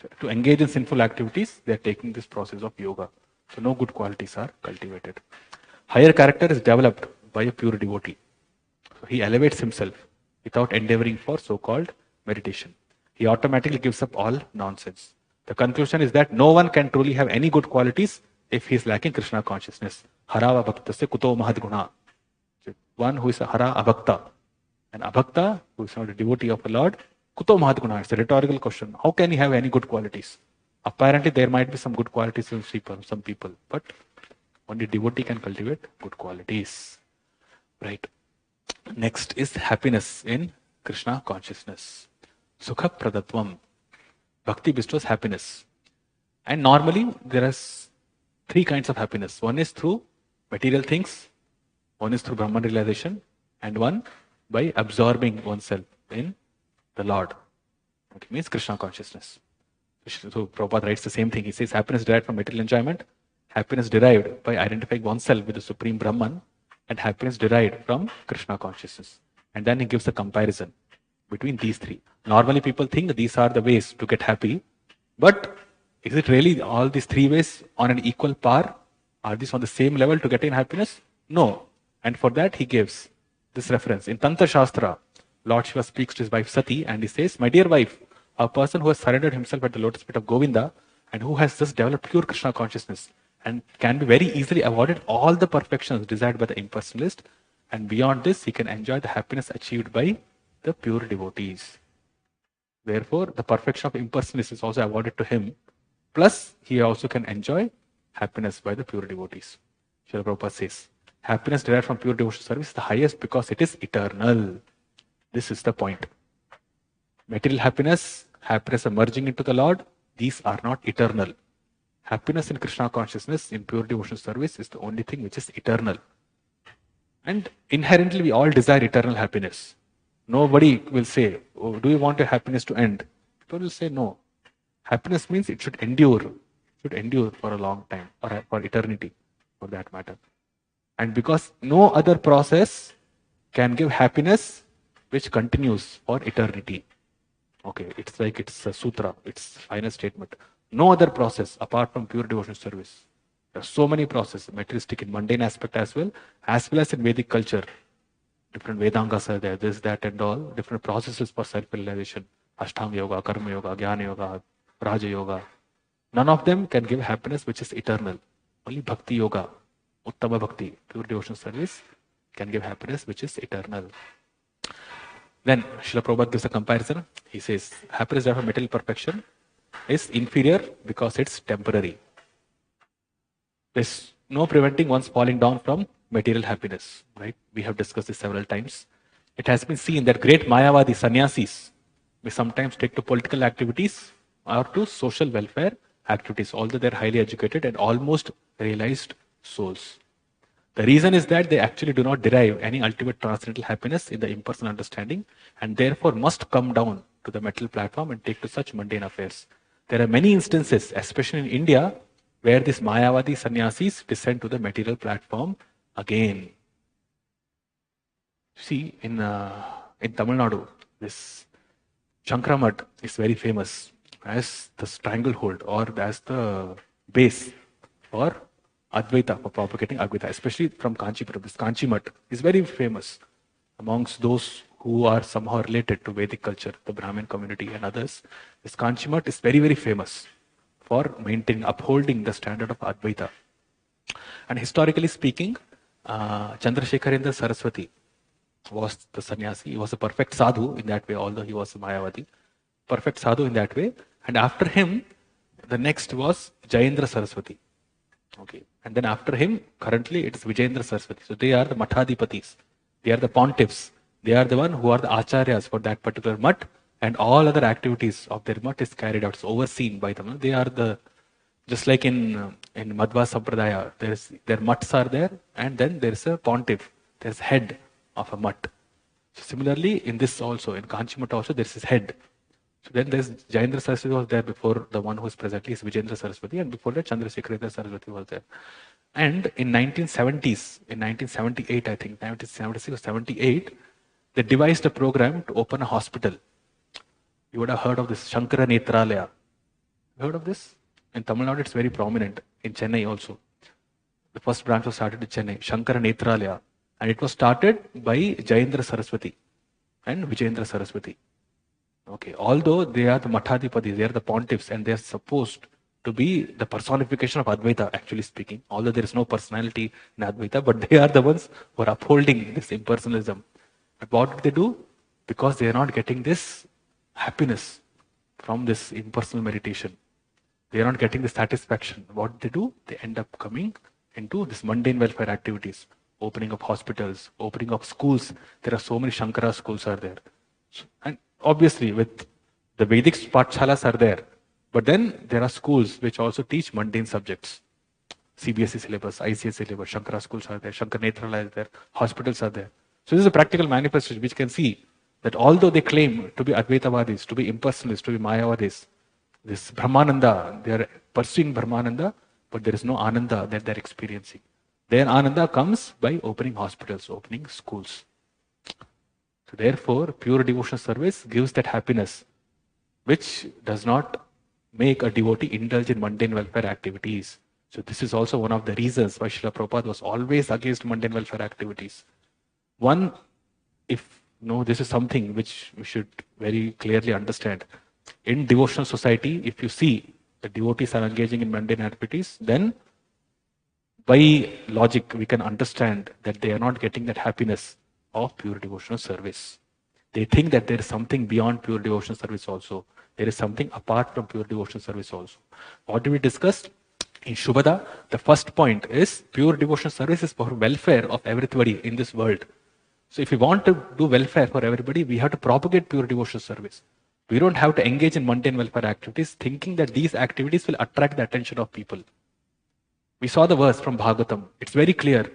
So to engage in sinful activities, they are taking this process of yoga. So no good qualities are cultivated. Higher character is developed by a pure devotee. So he elevates himself without endeavoring for so-called meditation. he automatically gives up all nonsense. The conclusion is that no one can truly have any good qualities if he is lacking Krishna consciousness. Hara bhaktasya kuto mahadguna. One who is a hara abhakta, an abhakta who is not a devotee of the Lord, kuto mahadguna. It's a rhetorical question. How can he have any good qualities? Apparently, there might be some good qualities in some people, but only devotee can cultivate good qualities. Right. Next is happiness in Krishna consciousness. Sukha pradatvam. Bhakti bestows happiness. And normally there are three kinds of happiness. One is through material things, one is through Brahman realization, and one by absorbing oneself in the Lord. It means Krishna consciousness. So Prabhupada writes the same thing. He says happiness derived from material enjoyment, happiness derived by identifying oneself with the Supreme Brahman, and happiness derived from Krishna consciousness. And then he gives a comparison between these three. Normally people think these are the ways to get happy, but is it really all these three ways on an equal par? Are these on the same level to getting happiness? No. And for that he gives this reference. In Tantra Shastra, Lord Shiva speaks to his wife Sati and he says, my dear wife, a person who has surrendered himself at the lotus feet of Govinda and who has just developed pure Krishna consciousness and can be very easily awarded all the perfections desired by the impersonalist, and beyond this he can enjoy the happiness achieved by the pure devotees. Therefore, the perfection of impersonalist is also awarded to him, plus he also can enjoy happiness by the pure devotees. Srila Prabhupada says, happiness derived from pure devotional service is the highest because it is eternal. This is the point. Material happiness, happiness emerging into the Lord, these are not eternal. Happiness in Krishna consciousness, in pure devotional service, is the only thing which is eternal. And inherently we all desire eternal happiness. Nobody will say, oh, do you want your happiness to end? People will say no. Happiness means it should endure. It should endure for a long time, or for eternity, for that matter. And because no other process can give happiness which continues for eternity. Okay, it's like it's a sutra, it's a final statement. No other process apart from pure devotional service. There are so many processes, materialistic in mundane aspect as well as in Vedic culture. Different Vedangas are there, this, that and all, different processes for self-realization. Ashtanga Yoga, Karma Yoga, Jnana Yoga, Raja Yoga. None of them can give happiness which is eternal. Only Bhakti Yoga, Uttama Bhakti, pure devotional service, can give happiness which is eternal. Then Srila Prabhupada gives a comparison. He says, happiness derived from material perfection is inferior because it's temporary. There's no preventing one's falling down from material happiness, right? We have discussed this several times. It has been seen that great Mayavadi sannyasis may sometimes take to political activities or to social welfare activities, although they're highly educated and almost realized souls. The reason is that they actually do not derive any ultimate transcendental happiness in the impersonal understanding and therefore must come down to the material platform and take to such mundane affairs. There are many instances, especially in India, where these Mayavadi sannyasis descend to the material platform again. See, in Tamil Nadu, this Shankaramat is very famous as the stranglehold or as the base for Advaita, for propagating Advaita, especially from Kanchipuram. This Kanchimat is very famous amongst those who are somehow related to Vedic culture, the Brahmin community and others. This Kanchimat is very, very famous for maintaining, upholding the standard of Advaita. And historically speaking, Chandrasekharendra Saraswati was the sannyasi. He was a perfect sadhu in that way, although he was a Mayavadi. Perfect sadhu in that way. And after him, the next was Jayendra Saraswati. Okay. And then after him, currently it is Vijayendra Saraswati. So they are the Mathadipatis. They are the pontiffs. They are the one who are the acharyas for that particular mat, and all other activities of their mat is carried out. It's overseen by them. They are the, just like in Madhva Sampradaya, their mats are there, and then there is a pontiff. There is head of a mat. So similarly, in this also, in Kanchimat also, there is his head. So then there's Jayendra Saraswati was there before the one who is presently is Vijayendra Saraswati, and before that Chandrasekharendra Saraswati was there. And in 1970s, in 1978, I think, 1976 or 78, they devised a program to open a hospital. You would have heard of this Shankara Netralaya. Heard of this? In Tamil Nadu, it's very prominent. In Chennai also. The first branch was started in Chennai, Shankara Netralaya. And it was started by Jayendra Saraswati and Vijayendra Saraswati. Okay, although they are the Mathadhipatis, they are the pontiffs, and they are supposed to be the personification of Advaita, actually speaking. Although there is no personality in Advaita, but they are the ones who are upholding this impersonalism. But what did they do? Because they are not getting this happiness from this impersonal meditation. They are not getting the satisfaction. What they do? They end up coming into this mundane welfare activities, opening up hospitals, opening up schools. There are so many Shankara schools are there. And obviously with the Vedic pathshalas are there. But then there are schools which also teach mundane subjects. CBSE syllabus, ICS syllabus, Shankara schools are there, Shankar Netralaya is there, hospitals are there. So this is a practical manifestation which can see that although they claim to be Advaitavadis, to be impersonalists, to be Mayavadis, this Brahmananda, they are pursuing Brahmananda, but there is no Ananda that they are experiencing. Their Ananda comes by opening hospitals, opening schools. So therefore, pure devotional service gives that happiness, which does not make a devotee indulge in mundane welfare activities. So this is also one of the reasons why Srila Prabhupada was always against mundane welfare activities. One, if this is something which we should very clearly understand. In devotional society, if you see the devotees are engaging in mundane activities, then by logic we can understand that they are not getting that happiness of pure devotional service. They think that there is something beyond pure devotional service also. There is something apart from pure devotional service also. What did we discuss? In Shubhada, the first point is pure devotional service is for welfare of everybody in this world. So if we want to do welfare for everybody, we have to propagate pure devotional service. We don't have to engage in mundane welfare activities thinking that these activities will attract the attention of people. We saw the verse from Bhagavatam. It's very clear.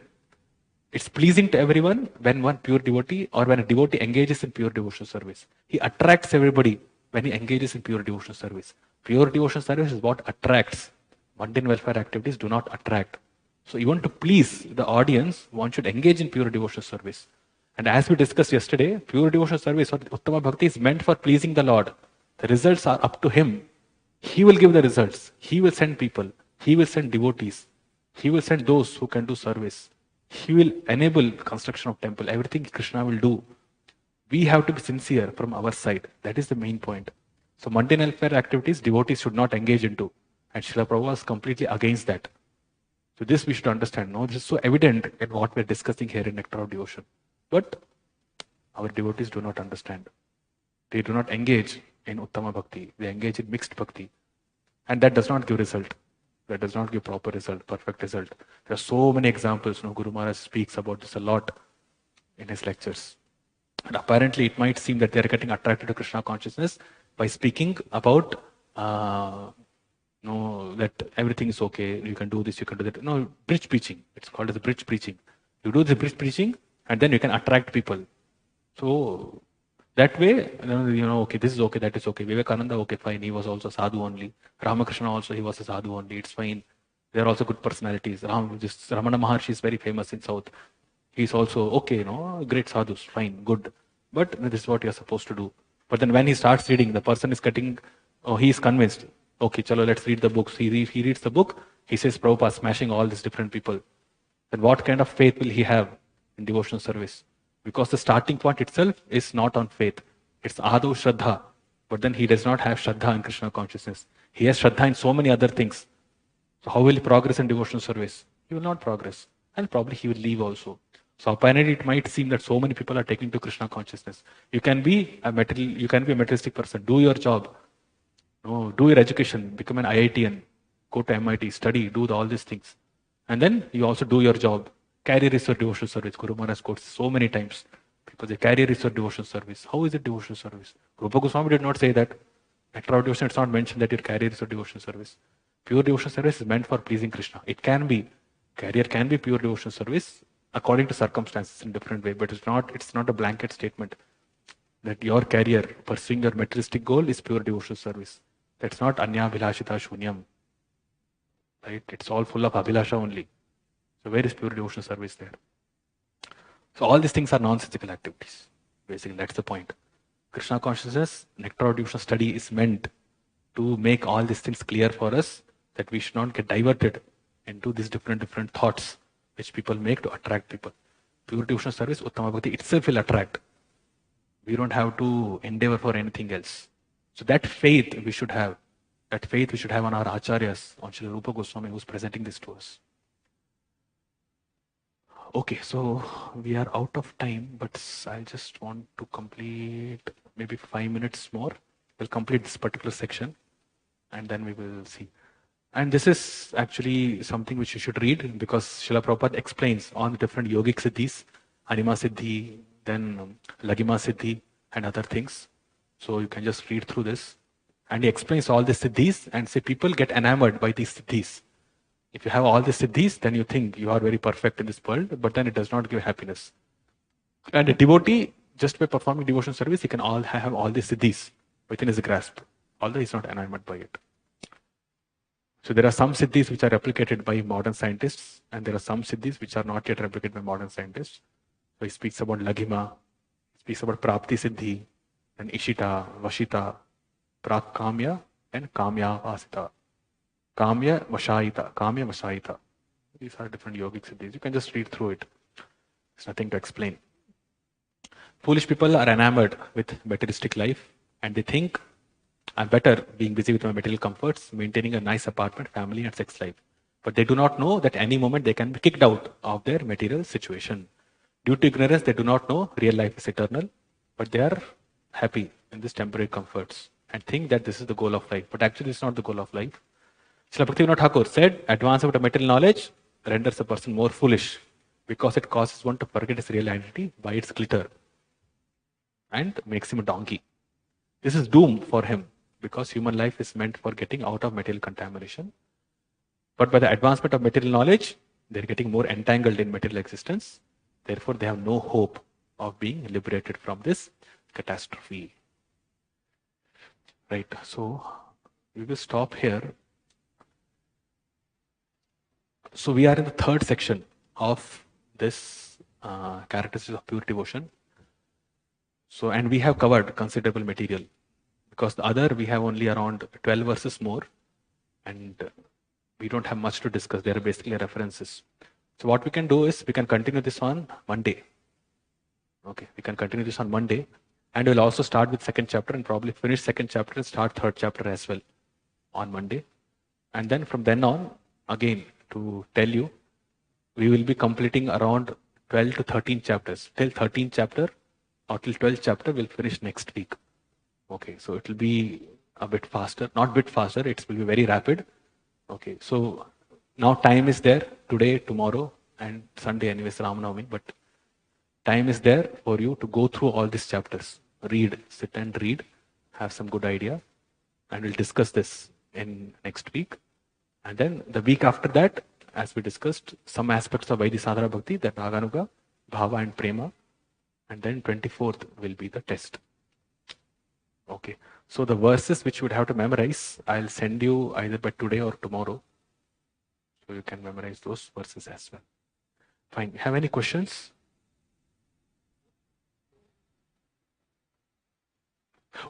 It's pleasing to everyone when one pure devotee or when a devotee engages in pure devotional service. He attracts everybody when he engages in pure devotional service. Pure devotional service is what attracts. Mundane welfare activities do not attract. So even to please the audience, one should engage in pure devotional service. And as we discussed yesterday, pure devotional service or Uttama Bhakti is meant for pleasing the Lord. The results are up to Him. He will give the results. He will send people. He will send devotees. He will send those who can do service. He will enable construction of temple. Everything Krishna will do. We have to be sincere from our side. That is the main point. So mundane welfare activities, devotees should not engage into. And Srila Prabhupada was completely against that. So this we should understand. No, this is so evident in what we are discussing here in Nectar of Devotion. But our devotees do not understand. They do not engage in Uttama Bhakti. They engage in mixed Bhakti. And that does not give result. That does not give proper result, perfect result. There are so many examples. Guru Maharaj speaks about this a lot in his lectures. And apparently it might seem that they are getting attracted to Krishna consciousness by speaking about that everything is okay, you can do this, you can do that. No, bridge preaching. It's called as bridge preaching. You do the bridge preaching and then you can attract people. So that way, okay, this is okay, that is okay. Vivekananda, okay, fine. He was also sadhu only. Ramakrishna also, he was a sadhu only. It's fine. They are also good personalities. Ramana Maharshi is very famous in South. He's also okay, great sadhus, fine, good. But this is what you are supposed to do. But then when he starts reading, the person is he is convinced. Okay, chalo, let's read the books. He reads the book. He says, Prabhupada smashing all these different people. Then what kind of faith will he have in devotional service? Because the starting point itself is not on faith. It's Ado Shraddha. But then he does not have Shraddha in Krishna consciousness. He has Shraddha in so many other things. So how will he progress in devotional service? He will not progress. And probably he will leave also. So apparently it might seem that so many people are taking to Krishna consciousness. You can be a materialistic person. Do your job. Do your education. Become an IITian. Go to MIT. Study. Do all these things. And then you also do your job. Carrier is your devotional service. Guru Maharaj quotes so many times. People say, carrier is your devotional service. How is it devotional service? Rupa Goswami did not say that. Nectar of Devotion, it's not mentioned that your carrier is your devotional service. Pure devotional service is meant for pleasing Krishna. It can be. Carrier can be pure devotional service according to circumstances in different way. But it's not a blanket statement that your carrier pursuing your materialistic goal is pure devotional service. That's not anya abhilashita shunyam. Right? It's all full of abhilasha only. So where is pure devotional service there? So all these things are nonsensical activities. Basically, that's the point. Krishna consciousness, Nectar of Devotion study is meant to make all these things clear for us, that we should not get diverted into these different thoughts which people make to attract people. Pure devotional service, Uttama Bhakti itself will attract. We don't have to endeavor for anything else. So that faith we should have. That faith we should have on our acharyas, on Srila Rupa Goswami, who's presenting this to us. Okay, so we are out of time, but I just want to complete maybe 5 minutes more. We'll complete this particular section and then we will see. And this is actually something which you should read because Srila Prabhupada explains on the different yogic siddhis, Anima Siddhi, then Lagima Siddhi and other things. So you can just read through this. And he explains all the siddhis and say people get enamored by these siddhis. If you have all the siddhis, then you think you are very perfect in this world, but then it does not give happiness. And a devotee, just by performing devotional service, he can have all the siddhis within his grasp, although he's not enamored by it. So there are some siddhis which are replicated by modern scientists, and there are some siddhis which are not yet replicated by modern scientists. So he speaks about Lagima, he speaks about Prapti Siddhi, and Ishita, Vashita, Prakamya, and Kamya Vasita. Kamya Vashayita. These are different yogic siddhis. You can just read through it. There's nothing to explain. Foolish people are enamored with materialistic life and they think I'm better being busy with my material comforts, maintaining a nice apartment, family, and sex life. But they do not know that any moment they can be kicked out of their material situation. Due to ignorance, they do not know real life is eternal, but they are happy in these temporary comforts and think that this is the goal of life. But actually, it's not the goal of life. Srila Bhaktivinoda Thakur said, advancement of material knowledge renders a person more foolish because it causes one to forget his real identity by its glitter and makes him a donkey. This is doom for him because human life is meant for getting out of material contamination. But by the advancement of material knowledge, they're getting more entangled in material existence. Therefore, they have no hope of being liberated from this catastrophe. Right, so we will stop here. So we are in the third section of this characteristics of pure devotion. So, and we have covered considerable material because the other we have only around 12 verses more and we don't have much to discuss. They are basically references. So what we can do is we can continue this on Monday. Okay, we can continue this on Monday and we'll also start with second chapter and probably finish second chapter and start third chapter as well on Monday. And then from then on, again, to tell you, we will be completing around 12 to 13 chapters. Till 13th chapter or till 12th chapter, we'll finish next week. Okay, so it will be a bit faster, not bit faster, it will be very rapid. Okay, so now time is there, today, tomorrow, and Sunday anyways, Ramanavami, but time is there for you to go through all these chapters. Read, sit and read, have some good idea, and we'll discuss this in next week. And then the week after that, as we discussed, some aspects of Vaidhi Sadhana Bhakti, that Raganuga, Bhava and Prema. And then 24th will be the test. Okay. So the verses which you would have to memorize, I'll send you either by today or tomorrow. So you can memorize those verses as well. Fine. Have any questions?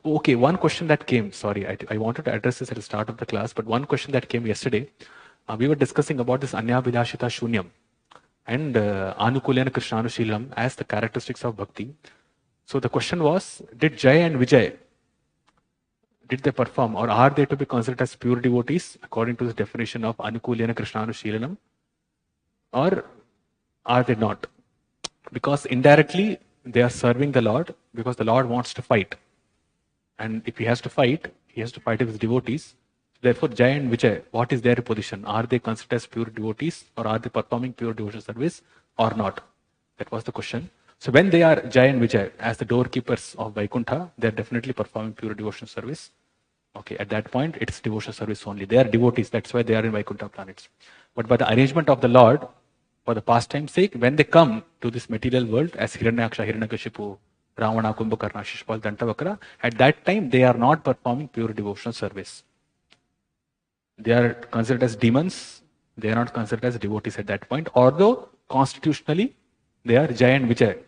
Okay, one question that came, sorry, I wanted to address this at the start of the class, but one question that came yesterday, we were discussing about this Anyabhilashita Shunyam and Anukulyana Krishnanushīlam as the characteristics of bhakti. So the question was, did Jay and Vijay, did they perform or are they to be considered as pure devotees according to the definition of Anukulyana Krishnanushīlanam, or are they not? Because indirectly they are serving the Lord because the Lord wants to fight. And if he has to fight with his devotees. Therefore, Jay and Vijay, what is their position? Are they considered as pure devotees or are they performing pure devotional service or not? That was the question. So when they are Jay and Vijay as the doorkeepers of Vaikuntha, they are definitely performing pure devotional service. Okay, at that point, it's devotional service only. They are devotees, that's why they are in Vaikuntha planets. But by the arrangement of the Lord, for the pastime's sake, when they come to this material world as Hiranyaksha, Hiranyakashipu, Ravana, Kumbhakarna, Shishpal, Dantavakra, at that time they are not performing pure devotional service. They are considered as demons, they are not considered as devotees at that point, although constitutionally they are Jay and Vijay.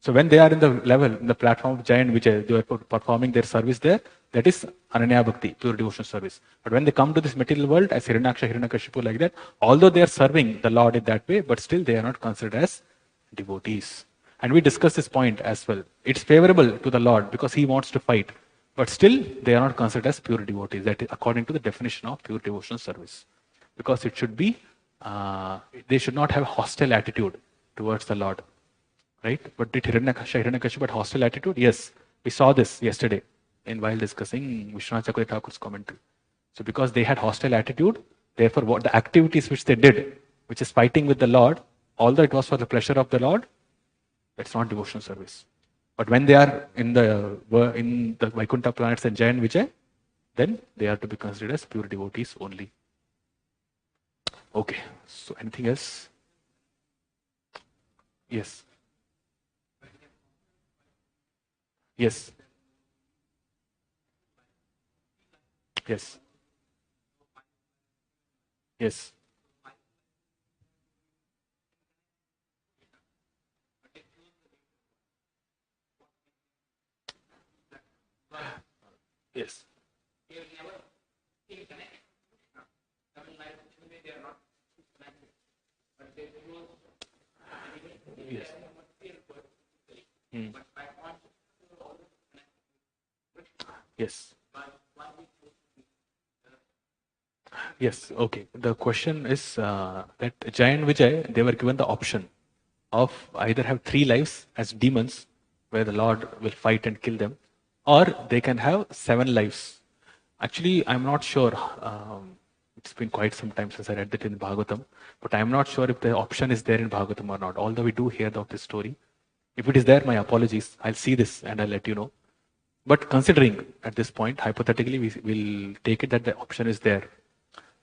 So when they are in the level, in the platform of Jay and Vijay, they are performing their service there, that is Ananya Bhakti, pure devotional service. But when they come to this material world as Hiranyaksha, Hiranyakashipu like that, although they are serving the Lord in that way, but still they are not considered as devotees. And we discussed this point as well. It's favorable to the Lord because he wants to fight. But still, they are not considered as pure devotees. That is according to the definition of pure devotional service. Because it should be, they should not have hostile attitude towards the Lord. Right? But did Hiranyakashipu had hostile attitude? Yes. We saw this yesterday while discussing Vishwanath Chakravarti Thakur's commentary. So because they had hostile attitude, therefore what the activities which they did, which is fighting with the Lord, although it was for the pleasure of the Lord, it's not devotional service. But when they are in the Vaikuntha planets and Jaya and Vijay, then they are to be considered as pure devotees only. Okay. So anything else? Yes. Yes. Yes. Yes. Yes. Yes. Hmm. Yes. Yes. Okay. The question is that Jay and Vijay, they were given the option of either have 3 lives as demons, where the Lord will fight and kill them, or they can have 7 lives. Actually, I'm not sure. It's been quite some time since I read that in Bhagavatam, but I'm not sure if the option is there in Bhagavatam or not. Although we do hear of this story. If it is there, my apologies. I'll see this and I'll let you know. But considering at this point, hypothetically, we will take it that the option is there.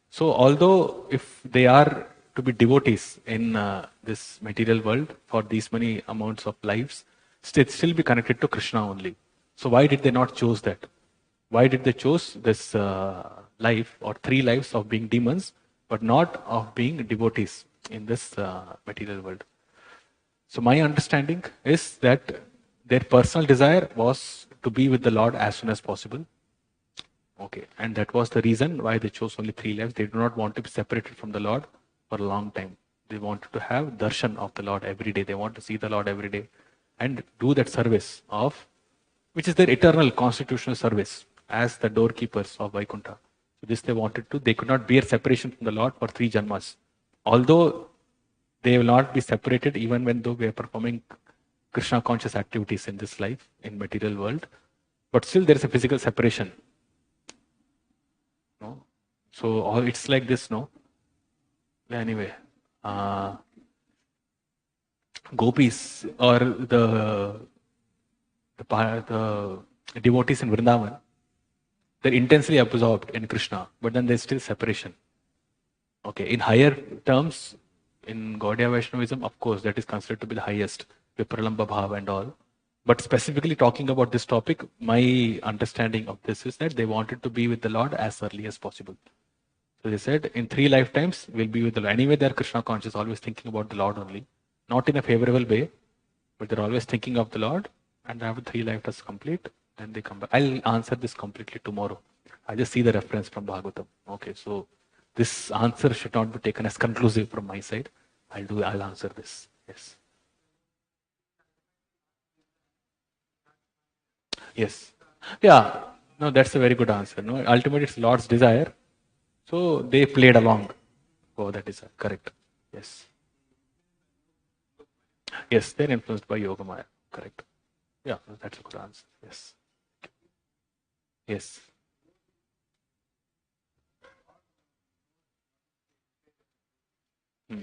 So, although if they are to be devotees in this material world for these many amounts of lives, still be connected to Krishna only. So, why did they not choose that? Why did they choose this life or 3 lives of being demons, but not of being devotees in this material world? So, my understanding is that their personal desire was to be with the Lord as soon as possible. Okay, and that was the reason why they chose only 3 lives. They do not want to be separated from the Lord for a long time. They wanted to have darshan of the Lord every day. They want to see the Lord every day and do that service of, which is their eternal constitutional service as the doorkeepers of Vaikuntha. So this they wanted to. They could not bear separation from the Lord for 3 janmas. Although they will not be separated even when though we are performing Krishna conscious activities in this life, in material world, but still there is a physical separation. No? So it's like this, no? Anyway, gopis or the devotees in Vrindavan, they're intensely absorbed in Krishna, but then there's still separation. Okay, in higher terms, in Gaudiya Vaishnavism, of course, that is considered to be the highest, Vipralamba Bhava and all. But specifically talking about this topic, my understanding of this is that they wanted to be with the Lord as early as possible. So they said, in 3 lifetimes, we'll be with the Lord. Anyway, they're Krishna conscious, always thinking about the Lord only. Not in a favorable way, but they're always thinking of the Lord. And after 3 lifetimes complete, then they come back. I'll answer this completely tomorrow. I just see the reference from Bhagavatam. Okay, so this answer should not be taken as conclusive from my side. I'll answer this. Yes. Yes. Yeah. No, that's a very good answer. No, ultimately it's Lord's desire. So they played along. Oh, that is correct. Yes. Yes, they're influenced by Yoga Maya. Correct. Yeah, that's a good answer. Yes. Yes. Hmm.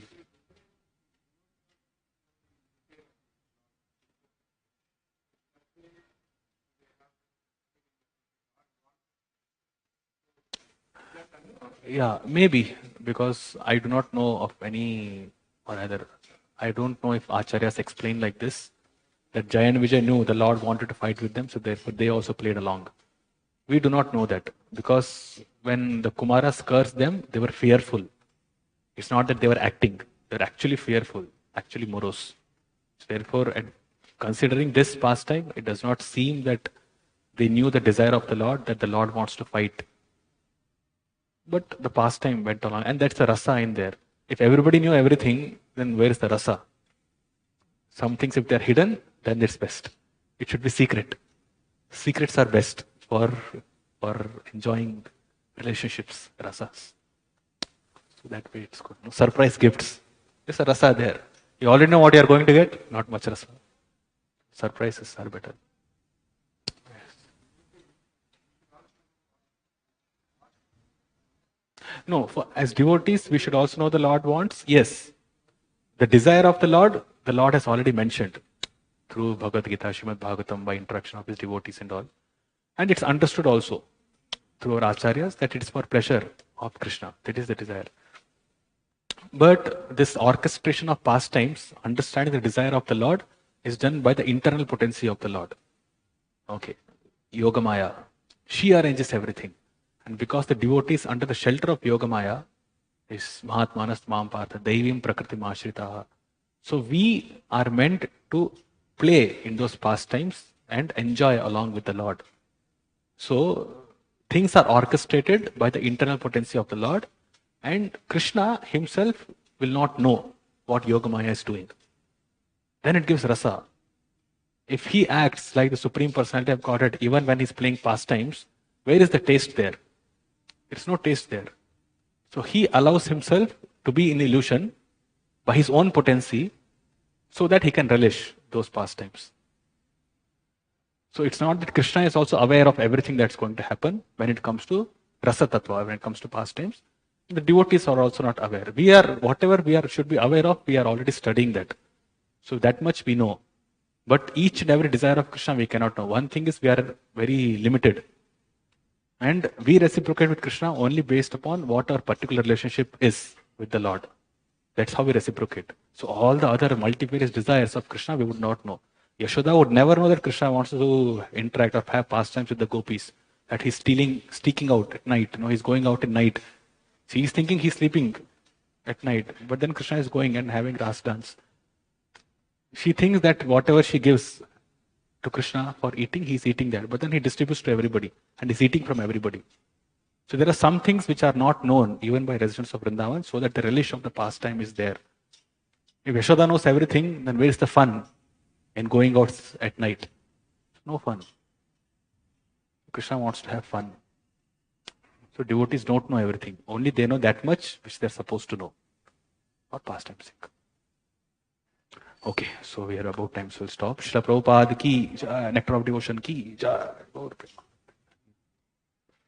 Yeah, maybe because I do not know of any, or rather, I don't know if Acharyas explained like this that Jay and Vijay knew the Lord wanted to fight with them, so therefore they also played along. We do not know that because when the Kumaras cursed them, they were fearful. It's not that they were acting; they're actually fearful, actually morose. So therefore, considering this pastime, it does not seem that they knew the desire of the Lord, that the Lord wants to fight. But the pastime went along, and that's the rasa in there. If everybody knew everything, then where is the rasa? Some things, if they're hidden, then it's best. It should be secret. Secrets are best for enjoying relationships, rasas. So that way it's good. No surprise gifts. There's a rasa there. You already know what you are going to get. Not much rasa. Surprises are better. No, as devotees, we should also know the Lord wants. Yes, the desire of the Lord has already mentioned through Bhagavad Gita, Srimad Bhagavatam, by interaction of his devotees and all. And it's understood also through our acharyas that it is for pleasure of Krishna. That is the desire. But this orchestration of pastimes, understanding the desire of the Lord, is done by the internal potency of the Lord. Okay. Yogamaya. She arranges everything. And because the devotees under the shelter of Yogamaya is Mahatmanas Mampartha, Daivim Prakriti Mashritaha. So we are meant to play in those pastimes and enjoy along with the Lord. So things are orchestrated by the internal potency of the Lord, and Krishna himself will not know what Yogamaya is doing. Then it gives rasa. If he acts like the Supreme Personality of Godhead, even when he's playing pastimes, where is the taste there? There's no taste there. So he allows himself to be in illusion by his own potency so that he can relish those pastimes. So it's not that Krishna is also aware of everything that's going to happen when it comes to rasa tattva, when it comes to pastimes. The devotees are also not aware. Whatever we should be aware of, we are already studying that. So that much we know. But each and every desire of Krishna we cannot know. One thing is we are very limited. And we reciprocate with Krishna only based upon what our particular relationship is with the Lord. That's how we reciprocate. So all the other multifarious desires of Krishna we would not know. Yashoda would never know that Krishna wants to interact or have pastimes with the gopis. That he's sneaking out at night. He's going out at night. So he's thinking he's sleeping at night. But then Krishna is going and having ras dance. She thinks that whatever she gives to Krishna for eating, he's eating that. But then he distributes to everybody. And he's eating from everybody. So there are some things which are not known even by residents of Vrindavan, so that the relish of the pastime is there. If Yashoda knows everything, then where is the fun in going out at night? No fun. Krishna wants to have fun. So devotees don't know everything. Only they know that much which they're supposed to know. Not pastime sake. Okay, so we are about time, so we'll stop. Srila Prabhupada ki, Nectar of Devotion ki,